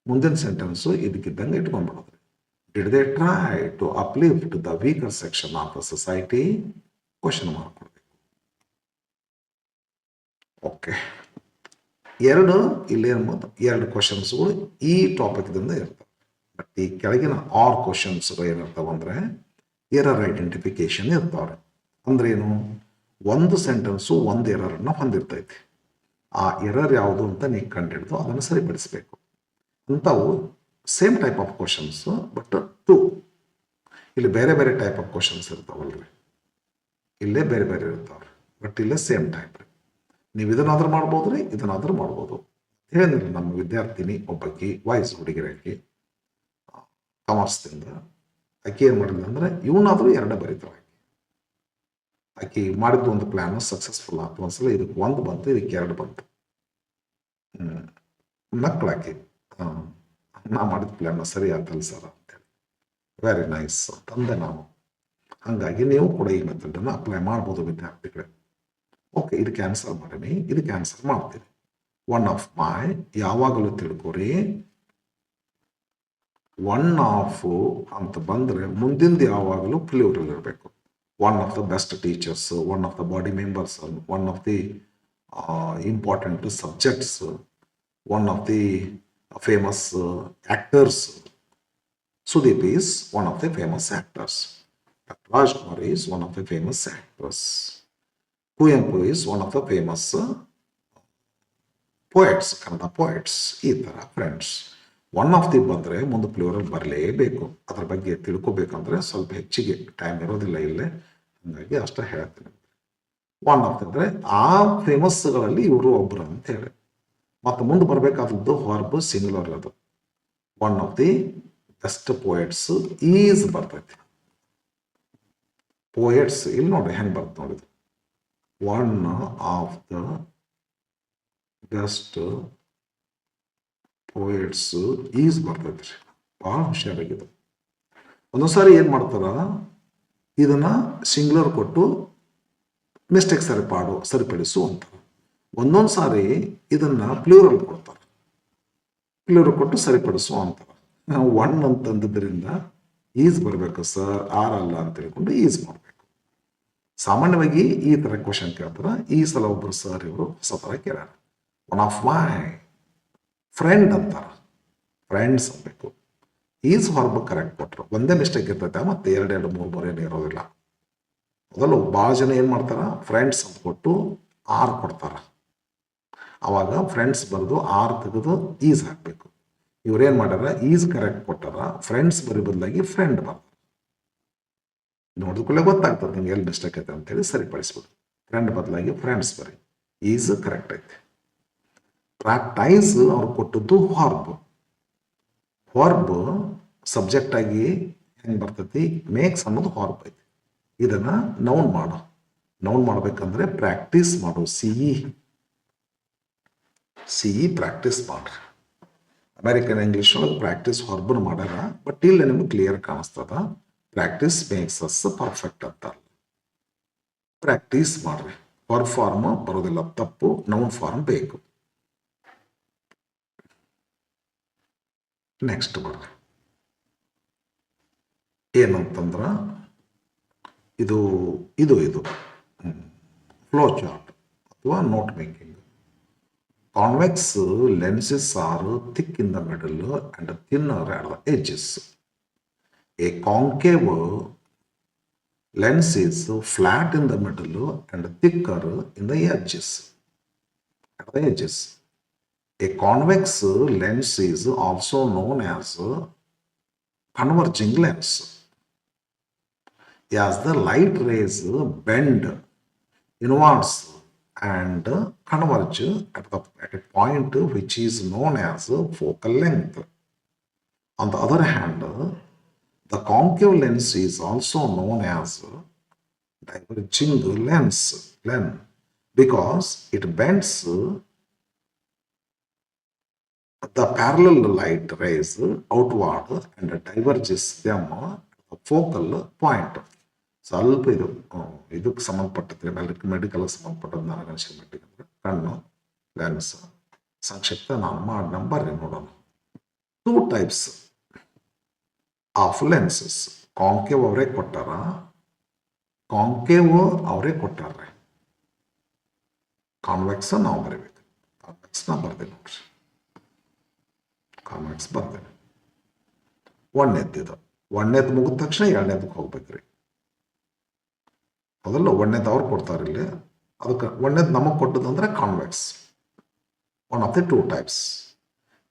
ಮುಂದಿನ ಸೆಂಟೆನ್ಸು ಇದಕ್ಕಿದ್ದಂಗೆ ಇಟ್ಕೊಂಡ್ಬಿಡೋದ್ರಿ. Did they try to uplift the weaker section of the society? Question ಮಾಡ್ಕೊಡ್ಬೇಕು. ಓಕೆ, ಇಲ್ಲೇನು ಕ್ವಶನ್ಸ್ಗಳು ಈ ಟಾಪಿಕ್ದಿಂದ ಇರ್ತವೆ. ಬಟ್ ಈ ಕೆಳಗಿನ 6 ಕ್ವಶನ್ಸ್ಗಳು ಏನಿರ್ತಾವೆ ಅಂದರೆ ಎರರ್ ಐಡೆಂಟಿಫಿಕೇಶನ್ ಇರ್ತಾವ್ರೆ. ಅಂದ್ರೇನು, ಒಂದು ಸೆಂಟೆನ್ಸು ಒಂದು ಎರರನ್ನು ಹೊಂದಿರ್ತೈತಿ. ಆ ಎರರ್ ಯಾವುದು ಅಂತ ನೀವು ಕಂಡಿಡ್ದು ಅದನ್ನು ಸರಿಪಡಿಸಬೇಕು. ಅಂಥವು same type of questions, but 2 ಇಲ್ಲಿ ಬೇರೆ ಬೇರೆ ಟೈಪ್ ಆಫ್ ಕ್ವಶನ್ಸ್ ಇರ್ತಾವಲ್ರಿ. ಇಲ್ಲೇ ಬೇರೆ ಬೇರೆ ಇರ್ತಾವ್ರಿ, ಬಟ್ ಇಲ್ಲೇ ಸೇಮ್ ಟೈಪ್ ರೀ. ನೀವು ಇದನ್ನಾದ್ರೂ ಮಾಡ್ಬೋದು ರೀ, ಇದನ್ನಾದ್ರೂ ಮಾಡ್ಬೋದು. ಏನಿಲ್ಲ, ನಮ್ಮ ವಿದ್ಯಾರ್ಥಿನಿ ಒಬ್ಬಾಕಿ ವಾಯ್ಸ್ ಹುಡುಗಿರಾಕಿ ಕಾಮರ್ಸ್ದಿಂದ ಆಕೆ ಏನು ಮಾಡಿಲ್ಲ ಅಂದರೆ ಇವನಾದರೂ 2 ಬರೀತಾಳೆ. ಆಕೆ ಮಾಡಿದ್ದು ಒಂದು ಪ್ಲ್ಯಾನು ಸಕ್ಸಸ್ಫುಲ್ ಆಯ್ತು. ಒಂದ್ಸಲ ಇದಕ್ಕೆ 1 ಬಂತು, ಇದಕ್ಕೆ 2 ಬಂತು. ನಕ್ಕಳಾಕಿ, ನಾ ಮಾಡಿದ ಪ್ಲ್ಯಾನ್ ಸರಿ ಆಯ್ತಲ್ಲ ಸರ್ ಅಂತೇಳಿ. ವೆರಿ ನೈಸ್ ತಂದೆ ನಾವು. ಹಾಗಾಗಿ ನೀವು ಕೂಡ ಈ ಮೆಥಡನ್ನು ಅಪ್ಲೈ ಮಾಡ್ಬೋದು ವಿದ್ಯಾರ್ಥಿಗಳೇ. ಓಕೆ, ಇದಕ್ಕೆ ಆನ್ಸರ್ ಮಾಡೀನಿ, ಇದಕ್ಕೆ ಆನ್ಸರ್ ಮಾಡ್ತೀನಿ. 1 ಆಫ್ ಮೈ ಯಾವಾಗಲೂ ತಿಳ್ಕೊರಿ, ಒನ್ ಆಫ್ ಅಂತ ಬಂದರೆ ಮುಂದಿಂದು ಯಾವಾಗಲೂ ಪ್ಲೂರಲ್ ಇರಬೇಕು. One of the best teachers, one of the body members, one of the important subjects, one of the famous actors. Sudeep is one of the famous actors. Dr. Rajkumar is one of the famous actors. Kuyempu is one of the famous poets, Kannada poets. ಈ ಥರ friends. One of the ಬಂದರೆ ಮುಂದೆ plural ಬರಲೇಬೇಕು. ಅದ್ರ ಬಗ್ಗೆ ತಿಳ್ಕೊಬೇಕಂದ್ರೆ ಸ್ವಲ್ಪ ಹೆಚ್ಚಿಗೆ time ಇರೋದಿಲ್ಲ ಇಲ್ಲೇ, ಹಾಗಾಗಿ ಅಷ್ಟೇ ಹೇಳ್ತೀನಿ. ಒನ್ ಆಫ್ ಅಂದರೆ ಆ ಫೇಮಸ್ಗಳಲ್ಲಿ ಇವರು ಒಬ್ಬರು ಅಂತ ಹೇಳಿ. ಮತ್ತು ಮುಂದೆ ಬರಬೇಕಾದದ್ದು ವರ್ಬ್ ಸಿಂಗುಲರ್ ಅದು. One of the best poets is ಬರ್ತೈತಿ. ಪೋಯಟ್ಸ್ ಇಲ್ಲಿ ನೋಡಿ ಹೆಂಗೆ ಬರ್ತದೆ ನೋಡಿದ್ರು. One of the best poets is ಬರ್ತೈತಿ. ಭಾಳ ಹುಷಾರಾಗಿದೆ. ಒಂದೊಂದ್ಸಾರಿ ಏನು ಮಾಡ್ತಾರ, ಇದನ್ನ ಸಿಂಗ್ಯುಲರ್ ಕೊಟ್ಟು ಮಿಸ್ಟೇಕ್ ಸರಿಪಡಿಸು ಅಂತಾರೆ. ಒಂದೊಂದು ಸಾರಿ ಇದನ್ನ ಪ್ಲೂರಲ್ ಕೊಡ್ತಾರೆ, ಪ್ಲೂರಲ್ ಕೊಟ್ಟು ಸರಿಪಡಿಸು ಅಂತಾರೆ. ನಾವು ಒನ್ ಅಂತಂದ್ರಿಂದ ಈಸ್ ಬರಬೇಕು ಸರ್, ಆರ್ ಅಲ್ಲ ಅಂತ ಹೇಳ್ಕೊಂಡು ಈಸ್ ಮಾಡಬೇಕು. ಸಾಮಾನ್ಯವಾಗಿ ಈ ಥರ ಕ್ವಶನ್ ಕೇಳ್ತಾರೆ. ಈ ಸಲ ಒಬ್ಬರು ಸರ್ ಇವರು ಹೊಸ ಥರ ಕೇಳ್ಯಾರ. ಒನ್ ಆಫ್ ಮೈ ಫ್ರೆಂಡ್ ಅಂತಾರೆ, ಫ್ರೆಂಡ್ಸ್ ಅನ್ಬೇಕು. ಈಸ್ ಹೊರಬ ಕರೆಕ್ಟ್ ಕೊಟ್ಟರು, ಒಂದೇ ಮಿಸ್ಟೇಕ್ ಇರ್ತೈತೆ, ಮತ್ತೆ ಎರಡೆರಡು ಮೂರು ಏನು ಇರೋದಿಲ್ಲ. ಮೊದಲು ಭಾಳ ಜನ ಏನು ಮಾಡ್ತಾರ, ಫ್ರೆಂಡ್ಸ್ ಅಂತ ಕೊಟ್ಟು ಆರ್ ಕೊಡ್ತಾರ. ಅವಾಗ ಫ್ರೆಂಡ್ಸ್ ಬರೆದು ಆರ್ ತೆಗೆದು ಈಸ್ ಹಾಕಬೇಕು. ಇವ್ರೇನು ಮಾಡ್ಯಾರ, ಈಸ್ ಕರೆಕ್ಟ್ ಕೊಟ್ಟಾರ, ಫ್ರೆಂಡ್ಸ್ ಬರೀ ಬದಲಾಗಿ ಫ್ರೆಂಡ್ ಬರ್ತಾರೆ. ನೋಡಿದ್ಕೊಳ್ಳೆ ಗೊತ್ತಾಗ್ತದೆ ನಿಮ್ಗೆ ಎಲ್ಲಿ ಮಿಸ್ಟೇಕ್ ಐತೆ ಅಂತೇಳಿ ಸರಿಪಡಿಸ್ಬಿಡು. ಫ್ರೆಂಡ್ ಬದಲಾಗಿ ಫ್ರೆಂಡ್ಸ್ ಬರೀ, ಈಸ್ ಕರೆಕ್ಟ್ ಐತೆ. ಪ್ರಾಕ್ಟೈಸ್ ಅವ್ರು ಕೊಟ್ಟದ್ದು ವರ್ಬ್. ವರ್ಬ್ ಸಬ್ಜೆಕ್ಟ್ ಆಗಿ ಹೆಂಗೆ ಬರ್ತೈತಿ, ಮೇಕ್ಸ್ ಅನ್ನೋದು ವರ್ಬ್ ಐತಿ. ಇದನ್ನ ನೌನ್ ಮಾಡು. ನೌನ್ ಮಾಡ್ಬೇಕಂದ್ರೆ ಪ್ರಾಕ್ಟೀಸ್ ಮಾಡು. ಸಿಇ ಪ್ರಾಕ್ಟೀಸ್ ಮಾಡ್ರಿ. ಅಮೆರಿಕನ್ ಇಂಗ್ಲೀಷ್ ಒಳಗೆ ಪ್ರಾಕ್ಟೀಸ್ ವರ್ಬನ್ ಮಾಡ್ಯಾರ, ಬಟ್ ಇಲ್ಲಿ ನಿಮ್ಗೆ ಕ್ಲಿಯರ್ ಕಾಣಿಸ್ತದ ಪ್ರಾಕ್ಟೀಸ್ ಮೇಕ್ಸ್ ಅಸ್ ಪರ್ಫೆಕ್ಟ್ ಅಂತ. ಪ್ರಾಕ್ಟೀಸ್ ಮಾಡ್ರಿ. ವರ್ಬ್ ಫಾರ್ಮ್ ಬರೋದಿಲ್ಲ, ತಪ್ಪು. ನೌನ್ ಫಾರ್ಮ್ ಬೇಕು. ನೆಕ್ಸ್ಟ್ ಬರ್ರಿ. ಏನಂತಂದ್ರ ಇದು ಇದು ಇದು ಫ್ಲೋ ಚಾರ್ಟ್ ಅಥವಾ note making. Convex lenses are thick in the middle and thinner at the edges. A concave lens is flat in the middle and thicker in the edges. At the edges. A convex lens is also known as converging lens. As the light rays bend inwards and converge at a point which is known as focal length. On the other hand, the concave lens is also known as diverging lens because it bends the parallel light rays outward and diverges them at the focal point. ಸ್ವಲ್ಪ ಇದಕ್ಕೆ ಸಂಬಂಧಪಟ್ಟದ್ರೆ ಮೆಡಿಕಲ್ಗೆ ಸಂಬಂಧಪಟ್ಟದ್ದು ನನಗೆ ಅನಿಸಿದ ಮಟ್ಟಿಗೆ ಅಂದ್ರೆ ಕಣ್ಣು lens ಸಂಕ್ಷಿಪ್ತ ನಾನು ಮಾಡಿ ನಂಬರ್ರಿ ನೋಡೋಣ. 2 types ಆಫ್ ಲೆನ್ಸಸ್. ಕಾಂಕೇವ್ ಅವರೇ ಕೊಟ್ಟಾರ, ಕಾಂಕೇವ್ ಅವರೇ ಕೊಟ್ಟಾರ್ರಿ. ಕಾನ್ವೆಕ್ಸ್ ನಾವು ಬರೀಬೇಕು. ಕಾನ್ವೆಕ್ಸ್ ನಾ ಬರ್ದೆ ನೋಡ್ರಿ, ಕಾನ್ವೆಕ್ಸ್ ಬರ್ದೇನೆ. ಒಂದನೇದ್ದು ಒಂದನೇದು ಮುಗಿದ ತಕ್ಷಣ ಎರಡನೇದಕ್ಕೆ ಹೋಗ್ಬೇಕ್ರಿ. ಅದಲ್ಲ ಒಂದನೇದು ಅವ್ರು ಕೊಡ್ತಾರೆ ಇಲ್ಲಿ, ಅದಕ್ಕೆ ಒಂದನೇದು ನಮಗೆ ಕೊಟ್ಟದಂದ್ರೆ convex. One of the 2 types.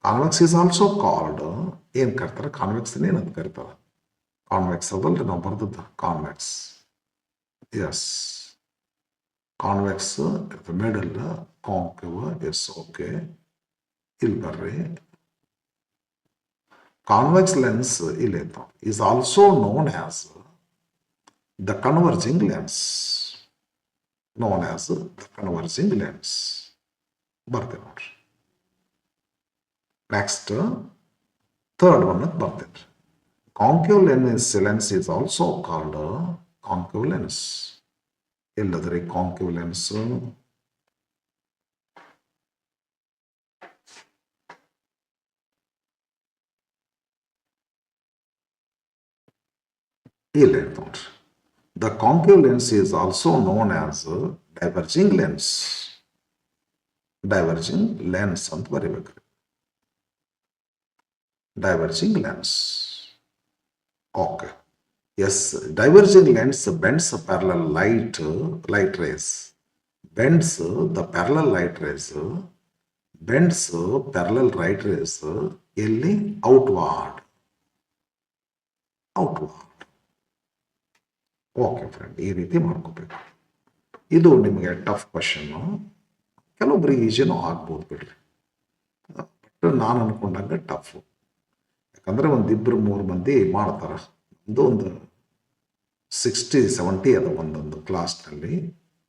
Convex is also called, ಏನು ಕರಿತಾರೆ ಕಾನ್ವೆಕ್ಸ್ ಏನಂತ ಕರಿತಾರೆ, ಕಾನ್ವೆಕ್ಸ್ ಅದಲ್ರಿ ನಾವು ಬರ್ದದ್ದು convex. Yes, convex middle, concave. Yes, okay. ಇಲ್ಲಿ ಬರ್ರಿ. ಕಾನ್ವೆಕ್ಸ್ ಲೆನ್ಸ್ ಇಲ್ಲಿ is also known as the converging lens. Known as the converging lens. ಬರ್ತೀನಿ ನೋಡ್ರಿ. ನೆಕ್ಸ್ಟ್ ಥರ್ಡ್ ಒನ್ ಬರ್ತೀನಿ. Concave lens is also called concave lens. ಎಲ್ಲದ್ರಿ concave lens? ಇಲ್ಲ ನೋಡ್ರಿ. The concave lens is also known as diverging lens. Diverging lens ಅಂತ ಬರೀಬೇಕ್ರಿ. Diverging lens. Okay. Yes, diverging lens bends parallel light rays. Bends the parallel light rays. Bends parallel light rays ಎಲ್ಲಿ? Outward. Okay friend, ಈ ರೀತಿ ಮಾಡ್ಕೋಬೇಕು. ಇದು ನಿಮಗೆ tough question. ಕೆಲವೊಬ್ಬರಿಗೆ ಈಜಿನೂ ಆಗ್ಬೋದು ಬಿಡ್ರಿ, ಬಟ್ ನಾನು ಅನ್ಕೊಂಡಂಗೆ ಟಫು. ಯಾಕಂದರೆ ಒಂದಿಬ್ಬರು 3 ಮಂದಿ ಮಾಡ್ತಾರೆ. ಒಂದು 60-70 ಅದ ಒಂದೊಂದು ಕ್ಲಾಸ್ನಲ್ಲಿ.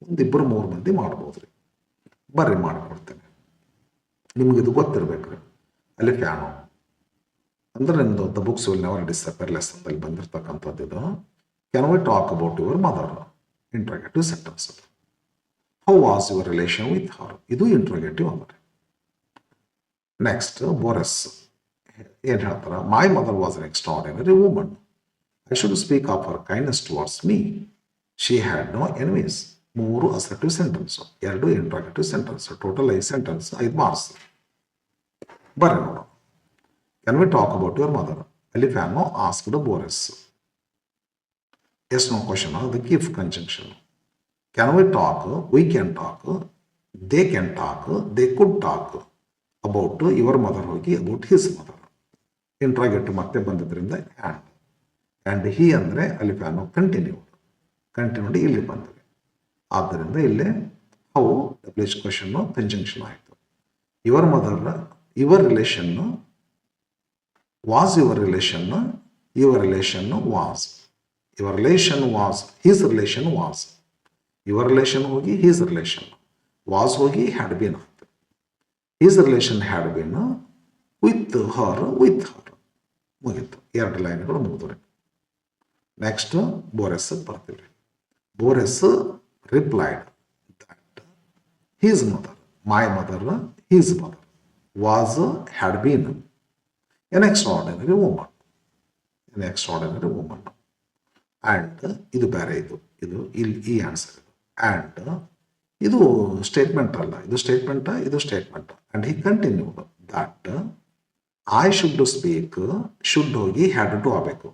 ಒಂದಿಬ್ಬರು 3 ಮಂದಿ ಮಾಡ್ಬೋದು ರೀ. ಬರ್ರಿ ಮಾಡಿಕೊಡ್ತೇನೆ. ನಿಮಗಿದು ಗೊತ್ತಿರ್ಬೇಕು ರೀ. ಅಲ್ಲಿ ಫ್ಯಾನು ಅಂದರೆ ನಿಮ್ಮದು the books will never disappear ಲೆಸನ್ದಲ್ಲಿ ಬಂದಿರತಕ್ಕಂಥದ್ದು ಇದು. Can we talk about your mother? Interrogative sentence ಅದು. How was your relation with her? ಇದು ಇಂಟ್ರೋಗೇಟಿವ್ ಅಂದರೆ. ನೆಕ್ಸ್ಟ್ ಬೋರಸ್ ಏನು ಹೇಳ್ತಾರೆ? My mother was an extraordinary woman. I should speak of her kindness towards me. She had no enemies. 3 assertive sentence, 2 interrogative sentence, total 5 sentence, 5 marks. ಬರ್ರಿ ನೋಡೋಣ. Can we talk about your mother? ಅಲ್ಲಿ fan asked Boris. Yes, no question, the if conjunction. Can we talk? We can talk. They can talk. They could talk about your mother ಹೋಗಿ about his mother. Interrogative ಮತ್ತೆ ಬಂದಿದ್ದರಿಂದ and. And he ಅಂದರೆ ಅಲ್ಲಿ fan continued ಇಲ್ಲಿ ಬಂದಿದೆ. ಆದ್ದರಿಂದ ಇಲ್ಲಿ how ಡಬ್ಲ್ಯೂಚ್ ಕ್ವಶನ್ನು ಕಂಜಂಕ್ಷನ್ ಆಯಿತು. Your mother, your relation was, your relation was, your relation was, his relation was. Your relation ಹೋಗಿ ಹೀಸ್ ರಿಲೇಷನ್, ವಾಸ್ ಹೋಗಿ ಹ್ಯಾಡ್ ಬೀನ್ ಆಯ್ತು. His relation had been with her ಮುಗೀತು. 2 ಲೈನ್ಗಳು ಮುಗಿದ್ರಿ. ನೆಕ್ಸ್ಟ್ ಬೋರೆಸ್ ಬರ್ತೀವಿ. Boris replied that his mother, my mother, his mother was had been an extraordinary woman. And ಇದು ಬೇರೆ, ಇದು ಇಲ್ಲಿ ಈ ಆನ್ಸರ್ ಇದು. ಆ್ಯಂಡ್ ಇದು ಸ್ಟೇಟ್ಮೆಂಟ್ ಅಲ್ಲ, ಇದು statement. And he continued that I should speak. Should ಹೋಗಿ ಹ್ಯಾಡ್ ಟು ಆಗಬೇಕು.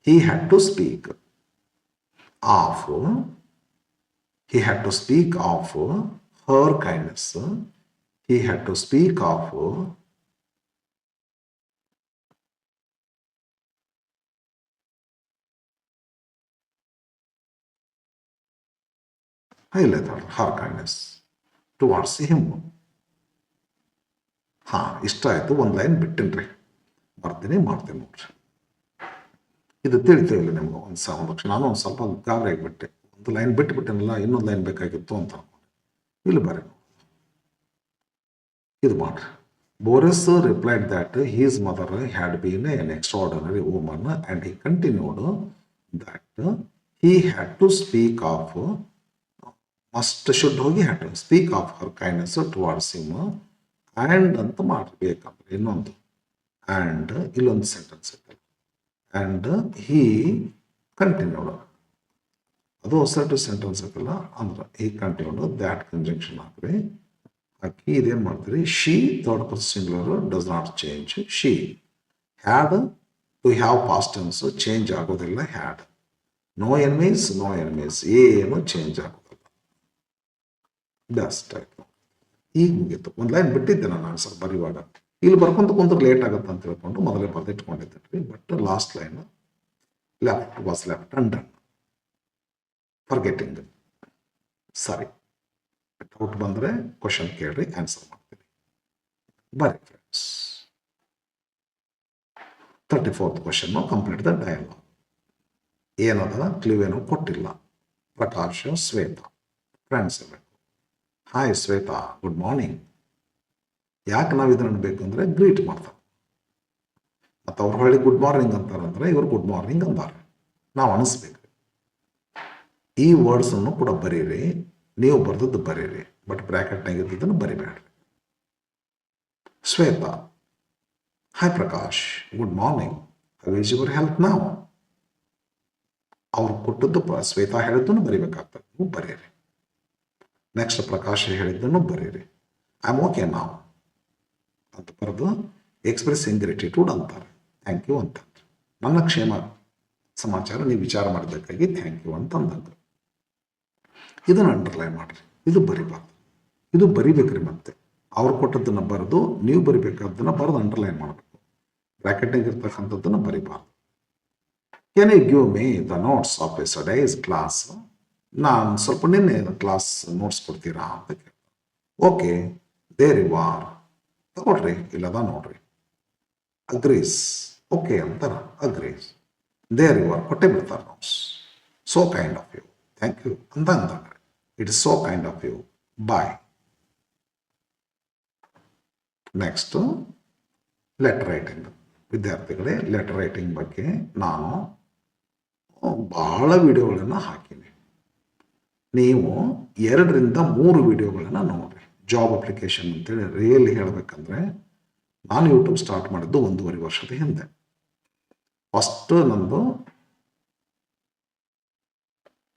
He had to speak of her kindness. He had to speak of her kindness towards him. ಇಷ್ಟ ಆಯಿತು. 1 ಲೈನ್ ಬಿಟ್ಟೇನ್ರಿ, ಮಾಡ್ತೀನಿ ನೋಡ್ರಿ. ಇದು ತಿಳಿತೀವಿಲ್ಲ ನಿಮ್ಗೆ ಒಂದು ಲಕ್ಷ. ನಾನು ಒಂದು ಸ್ವಲ್ಪ ಗಾಬರಿ ಆಗಿಬಿಟ್ಟೆ. 1 ಲೈನ್ ಬಿಟ್ಟುಬಿಟ್ಟೆನಲ್ಲ, ಇನ್ನೊಂದು ಲೈನ್ ಬೇಕಾಗಿತ್ತು ಅಂತ ಅನ್ಕೊಂಡು. ಇಲ್ಲಿ ಬರ್ರಿ, ಇದು ಮಾಡ್ರಿ. Boris replied that his mother had been an extraordinary woman and he continued that he had to speak of, must should ಹೋಗಿ had to speak of her kindness towards him. And ಅಂತ ಮಾಡಬೇಕಂದ್ರೆ ಇನ್ನೊಂದು ಆ್ಯಂಡ್ ಇಲ್ಲೊಂದು sentence ಇರ್ತದೆ. And he continued, ಅದು assertive sentence ಐತಲ್ಲ, ಅಂದ್ರೆ ಹೀ continued that conjunction ಹಾಕ್ರಿ. ಹಾಕಿ ಇದೇನು ಮಾಡ್ತೀರಿ? She third person singular does not change. She had to have past tense change ಆಗೋದಿಲ್ಲ. ಹ್ಯಾಡ್ ನೋ ಎನಿಮೀಸ್ ಏನು ಚೇಂಜ್ ಆಗೋದಿಲ್ಲ. ಬೆಸ್ಟ್ ಆಯ್ತು. ಈಗ ಮುಗೀತು. 1 ಲೈನ್ ಬಿಟ್ಟಿದ್ದೆ ನಾನು ಆನ್ಸರ್ ಬರೆಯುವಾಗ. ಇಲ್ಲಿ ಬರ್ಕೊಂತ ಕುಂದ್ರೆ ಲೇಟ್ ಆಗುತ್ತೆ ಅಂತ ಹೇಳ್ಕೊಂಡು ಮೊದಲೇ ಬರೆದಿಟ್ಕೊಂಡಿದ್ದೆ. But last line left was left under forgetting. ಸರಿ, ಡೌಟ್ ಬಂದರೆ ಕ್ವಶನ್ ಕೇಳ್ರಿ, ಆನ್ಸರ್ ಮಾಡ್ತೀನಿ. ಬರೀ friends, 34th question complete the dialogue. ಏನದ ಕ್ಲೀವ್ ಏನೋ ಕೊಟ್ಟಿಲ್ಲ. ಪ್ರಕಾಶ್ ಶ್ವೇತಾ ಫ್ರೆಂಡ್ಸ್ ಇರಬೇಕು. Hi Shweta, good morning. ಯಾಕೆ ನಾವು ಇದನ್ನು ಅನ್ಬೇಕು ಅಂದರೆ ಗ್ರೀಟ್ ಮಾಡ್ತಾರೆ. ಮತ್ತು ಅವ್ರು ಹೊಳ್ಳಿ ಗುಡ್ ಮಾರ್ನಿಂಗ್ ಅಂತಾರಂದ್ರೆ ಇವರು ಗುಡ್ ಮಾರ್ನಿಂಗ್ ಅಂತಾರೆ. ನಾವು ಅನಿಸ್ಬೇಕು. ಈ ವರ್ಡ್ಸನ್ನು ಕೂಡ ಬರೀರಿ, ನೀವು ಬರ್ದದ್ದು ಬರೀರಿ, ಬಟ್ ಬ್ರ್ಯಾಕೆಟ್ನಾಗ ಇದ್ದದನ್ನು ಬರಿಬೇಡ್ರಿ. Shweta, hi Prakash, good morning. How is your health ನಾವು? ಅವ್ರು ಕೊಟ್ಟದ್ದು ಶ್ವೇತಾ ಹೇಳಿದ್ದನ್ನು ಬರಿಬೇಕಾಗ್ತದೆ, ನೀವು ಬರೀರಿ. ನೆಕ್ಸ್ಟ್ ಪ್ರಕಾಶ್ ಹೇಳಿದ್ದನ್ನು ಬರೀರಿ. ಐ ಆಮ್ ಓಕೆ ನಾವು ಅಂತ ಬರೆದು ಎಕ್ಸ್ಪ್ರೆಸ್ಸಿಂಗ್ ಗ್ರೇಟಿಟ್ಯೂಡ್ ಅಂತಾರೆ, ಥ್ಯಾಂಕ್ ಯು ಅಂತಂದ್ರೆ. ನನ್ನ ಕ್ಷೇಮ ಸಮಾಚಾರ ನೀವು ವಿಚಾರ ಮಾಡಿದ್ದಕ್ಕಾಗಿ ಥ್ಯಾಂಕ್ ಯು ಅಂತ ಅಂದಂಗೆ. ಇದನ್ನು ಅಂಡರ್ಲೈನ್ ಮಾಡಿರಿ, ಇದು ಬರಿಬಾರ್ದು, ಇದು ಬರಿಬೇಕ್ರಿ. ಮತ್ತೆ ಅವ್ರು ಕೊಟ್ಟದ್ದನ್ನು ಬರೆದು ನೀವು ಬರಿಬೇಕಾದ್ದನ್ನು ಬರೆದು ಅಂಡರ್ಲೈನ್ ಮಾಡಬೇಕು. ಬ್ರ್ಯಾಕೆಟ್ನಾಗ ಇರ್ತಕ್ಕಂಥದ್ದನ್ನು ಬರಿಬಾರ್ದು. Can you give me the notes of yesterday's class? ನಾನು ಸ್ವಲ್ಪ ನಿನ್ನೆ ಕ್ಲಾಸ್ ನೋಟ್ಸ್ ಕೊಡ್ತೀರಾ ಅಂತ ಕೇಳಿ. ಓಕೆ, ದೇರ್ ಯು ಆರ್, ತಗೊಳ್ರಿ, ಇಲ್ಲದ ನೋಡ್ರಿ. ಅಗ್ರೀಸ್, ಓಕೆ ಅಂತಾರ, ಅಗ್ರೀಸ್. ದೇರ್ ಯು ಆರ್, ಕೊಟ್ಟೆ ಬಿಡ್ತಾರೆ notes. So kind of you, thank you ಅಂತ ಅಂತಾರೆ. It is so kind of you, bye. Next letter writing. ವಿದ್ಯಾರ್ಥಿಗಳೇ, ಲೆಟರ್ ರೈಟಿಂಗ್ ಬಗ್ಗೆ ನಾನು ಬಹಳ ವಿಡಿಯೋಗಳನ್ನು ಹಾಕಿನಿ. ನೀವು 2 ರಿಂದ 3 ವಿಡಿಯೋಗಳನ್ನು ನೋಡ್ರಿ. ಜಾಬ್ ಅಪ್ಲಿಕೇಶನ್ ಅಂತೇಳಿ ರಿಯಲಿ ಹೇಳಬೇಕಂದ್ರೆ ನಾನು ಯೂಟ್ಯೂಬ್ ಸ್ಟಾರ್ಟ್ ಮಾಡಿದ್ದು 1.5 ವರ್ಷದ ಹಿಂದೆ. ಫಸ್ಟ್ ನಂದು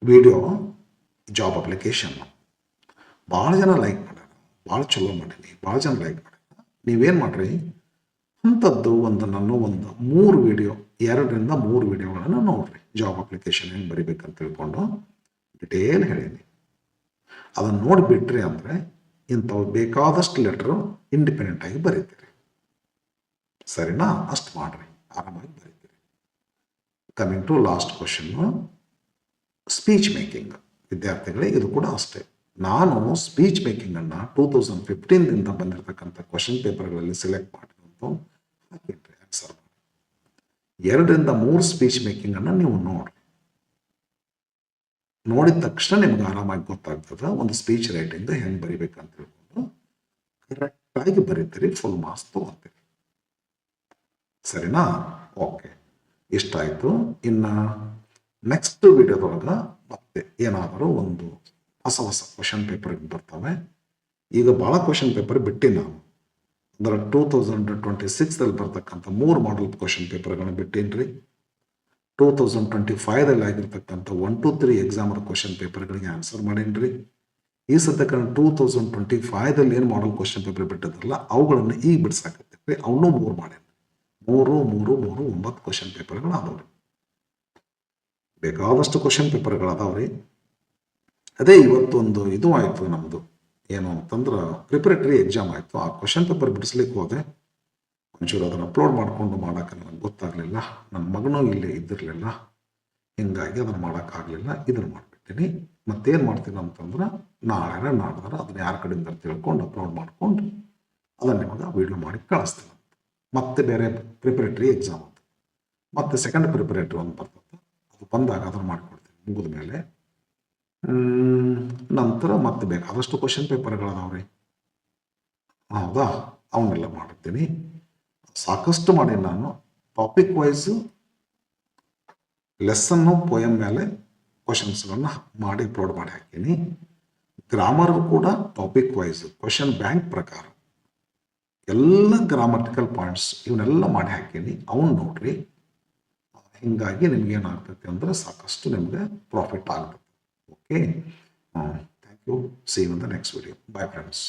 ವಿಡಿಯೋ ಜಾಬ್ ಅಪ್ಲಿಕೇಶನ್ ಭಾಳ ಜನ ಲೈಕ್ ಮಾಡ್ಯಾರ, ಭಾಳ ಚಲೋ ಮಾಡೀನಿ, ಭಾಳ ಜನ ಲೈಕ್ ಮಾಡ್ಯಾರ. ನೀವೇನು ಮಾಡ್ರಿ, ಅಂಥದ್ದು ಒಂದು 3 ವಿಡಿಯೋ, 2 ರಿಂದ 3 ವಿಡಿಯೋಗಳನ್ನು ನೋಡ್ರಿ. ಜಾಬ್ ಅಪ್ಲಿಕೇಶನ್ ಹೆಂಗೆ ಬರಿಬೇಕಂತ ತಿಳ್ಕೊಂಡು ಡಿಟೇಲ್ ಹೇಳೀನಿ. ಅದನ್ನು ನೋಡಿಬಿಟ್ರಿ ಅಂದರೆ ಇಂಥವು ಬೇಕಾದಷ್ಟು ಲೆಟ್ರು ಇಂಡಿಪೆಂಡೆಂಟ್ ಆಗಿ ಬರೀತೀರಿ. ಸರಿನಾ? ಅಷ್ಟು ಮಾಡ್ರಿ, ಆರಾಮಾಗಿ ಬರೀತೀರಿ. Coming to last question, speech making. ವಿದ್ಯಾರ್ಥಿಗಳೇ, ಇದು ಕೂಡ ಅಷ್ಟೇ. ನಾನು ಸ್ಪೀಚ್ ಮೇಕಿಂಗನ್ನು 2015ದಿಂದ ಬಂದಿರತಕ್ಕಂಥ ಕ್ವಶನ್ ಪೇಪರ್ಗಳಲ್ಲಿ ಸೆಲೆಕ್ಟ್ ಮಾಡಿದಂಥ ಹಾಕಿಟ್ರಿ, ಆನ್ಸರ್ ಮಾಡಿ. 2 ರಿಂದ 3 ಸ್ಪೀಚ್ ಮೇಕಿಂಗನ್ನು ನೀವು ನೋಡ್ರಿ. ನೋಡಿದ ತಕ್ಷಣ ನಿಮ್ಗೆ ಆರಾಮಾಗಿ ಗೊತ್ತಾಗ್ತದೆ ಒಂದು ಸ್ಪೀಚ್ ರೈಟಿಂಗ್ ಹೆಂಗೆ ಬರಿಬೇಕಂತ ಹೇಳ್ಕೊಂಡು ಕರೆಕ್ಟಾಗಿ ಬರೀತೀರಿ, ಫುಲ್ ಮಾರ್ಕ್ಸ್ ತೊಗೊತೀರಿ. ಸರಿನಾ? ಓಕೆ, ಇಷ್ಟ ಆಯಿತು. ಇನ್ನು ನೆಕ್ಸ್ಟ್ ವಿಡಿಯೋದೊಳಗೆ ಮತ್ತೆ ಏನಾದರೂ ಒಂದು ಹೊಸ ಕ್ವಶನ್ ಪೇಪರ್ ಬರ್ತವೆ. ಈಗ ಭಾಳ ಕ್ವಶನ್ ಪೇಪರ್ ಬಿಟ್ಟು ನಾವು ಅಂದ್ರೆ 2026ದಲ್ಲಿ ಬರ್ತಕ್ಕಂಥ 3 ಮಾಡಲ್ ಕ್ವಶನ್ ಪೇಪರ್ಗಳನ್ನ ಬಿಟ್ಟೇನ್ರಿ. 2025ದಲ್ಲಿ ಆಗಿರ್ತಕ್ಕಂಥ 1, 2, 3 ಎಕ್ಸಾಮರ್ ಕ್ವಶನ್ ಪೇಪರ್ಗಳಿಗೆ ಆನ್ಸರ್ ಮಾಡೇನ್ರಿ. ಈ ಸದ್ಯಕ್ಕೆ 2025ದಲ್ಲಿ ಏನು ಮಾಡಲ್ ಕ್ವಶನ್ ಪೇಪರ್ ಬಿಟ್ಟಿದ್ರಲ್ಲ ಅವುಗಳನ್ನು ಈಗ ಬಿಡ್ಸಾಕತ್ತೀವಿ. ಅವನ್ನೂ 3 ಮಾಡೇನ್ರಿ. 3, 3, 3, 9 ಕ್ವಶನ್ ಪೇಪರ್ಗಳು ಅದಾವ್ರಿ. ಬೇಕಾದಷ್ಟು ಕ್ವಶನ್ ಪೇಪರ್ಗಳು ಅದಾವ್ರಿ. ಅದೇ ಇವತ್ತೊಂದು ಇದು ಆಯಿತು ನಮ್ಮದು, ಏನು ಅಂತಂದ್ರೆ ಪ್ರಿಪರೇಟರಿ ಎಕ್ಸಾಮ್ ಆಯಿತು. ಆ ಕ್ವಶನ್ ಪೇಪರ್ ಬಿಡಿಸ್ಲಿಕ್ಕೆ ಹೋದೆ, ಒಂಚೂರು ಅದನ್ನು ಅಪ್ಲೋಡ್ ಮಾಡಿಕೊಂಡು ಮಾಡೋಕೆ ನನಗೆ ಗೊತ್ತಾಗಲಿಲ್ಲ. ನನ್ನ ಮಗನೂ ಇಲ್ಲಿ ಇದ್ದಿರಲಿಲ್ಲ, ಹಿಂಗಾಗಿ ಅದನ್ನು ಮಾಡೋಕ್ಕಾಗಲಿಲ್ಲ. ಇದನ್ನು ಮಾಡಿಬಿಡ್ತೀನಿ. ಮತ್ತೇನು ಮಾಡ್ತೀನಿ ಅಂತಂದ್ರೆ ನಾಳೆ ನಾಡ್ದಾರ ಅದನ್ನು ಯಾರ ಕಡೆಯಿಂದ ತಿಳ್ಕೊಂಡು ಅಪ್ಲೋಡ್ ಮಾಡಿಕೊಂಡು ಅದನ್ನು ನಿಮಗೆ ವೀಡಿಯೋ ಮಾಡಿ ಕಳಿಸ್ತೀನಿ. ಮತ್ತೆ ಬೇರೆ ಪ್ರಿಪರೇಟರಿ ಎಕ್ಸಾಮ್ ಅಂತ ಮತ್ತೆ ಸೆಕೆಂಡ್ ಪ್ರಿಪರೇಟರಿ ಒಂದು ಬರ್ತದೆ, ಅದು ಬಂದಾಗ ಅದನ್ನು ಮಾಡಿಕೊಡ್ತೀನಿ. ಮುಗಿದ ಮೇಲೆ ನಂತರ ಮತ್ತೆ ಬೇಕಾದಷ್ಟು ಕ್ವಶನ್ ಪೇಪರ್ಗಳದಾವ್ರಿ, ಹೌದಾ, ಅವನ್ನೆಲ್ಲ ಮಾಡ್ತೀನಿ. ಸಾಕಷ್ಟು ಮಾಡಿ ನಾನು ಟಾಪಿಕ್ ವೈಸು ಲೆಸನ್ನು ಪೋಯಮ್ ಮೇಲೆ ಕ್ವಶನ್ಸ್ಗಳನ್ನ ಮಾಡಿ ಅಪ್ಲೋಡ್ ಮಾಡಿ ಹಾಕೀನಿ. ಗ್ರಾಮರ್ ಕೂಡ ಟಾಪಿಕ್ ವೈಸ್ ಕ್ವಶನ್ ಬ್ಯಾಂಕ್ ಪ್ರಕಾರ ಎಲ್ಲ ಗ್ರಾಮಟಿಕಲ್ ಪಾಯಿಂಟ್ಸ್ ಇವನ್ನೆಲ್ಲ ಮಾಡಿ ಹಾಕೀನಿ, ಅವನ್ನ ನೋಡ್ರಿ. ಹಿಂಗಾಗಿ ನಿಮ್ಗೆ ಏನಾಗ್ತೈತಿ ಅಂದ್ರೆ ಸಾಕಷ್ಟು ನಿಮಗೆ ಪ್ರಾಫಿಟ್ ಆಗ್ತದೆ. Okay, thank you. See you in the next video. Bye friends.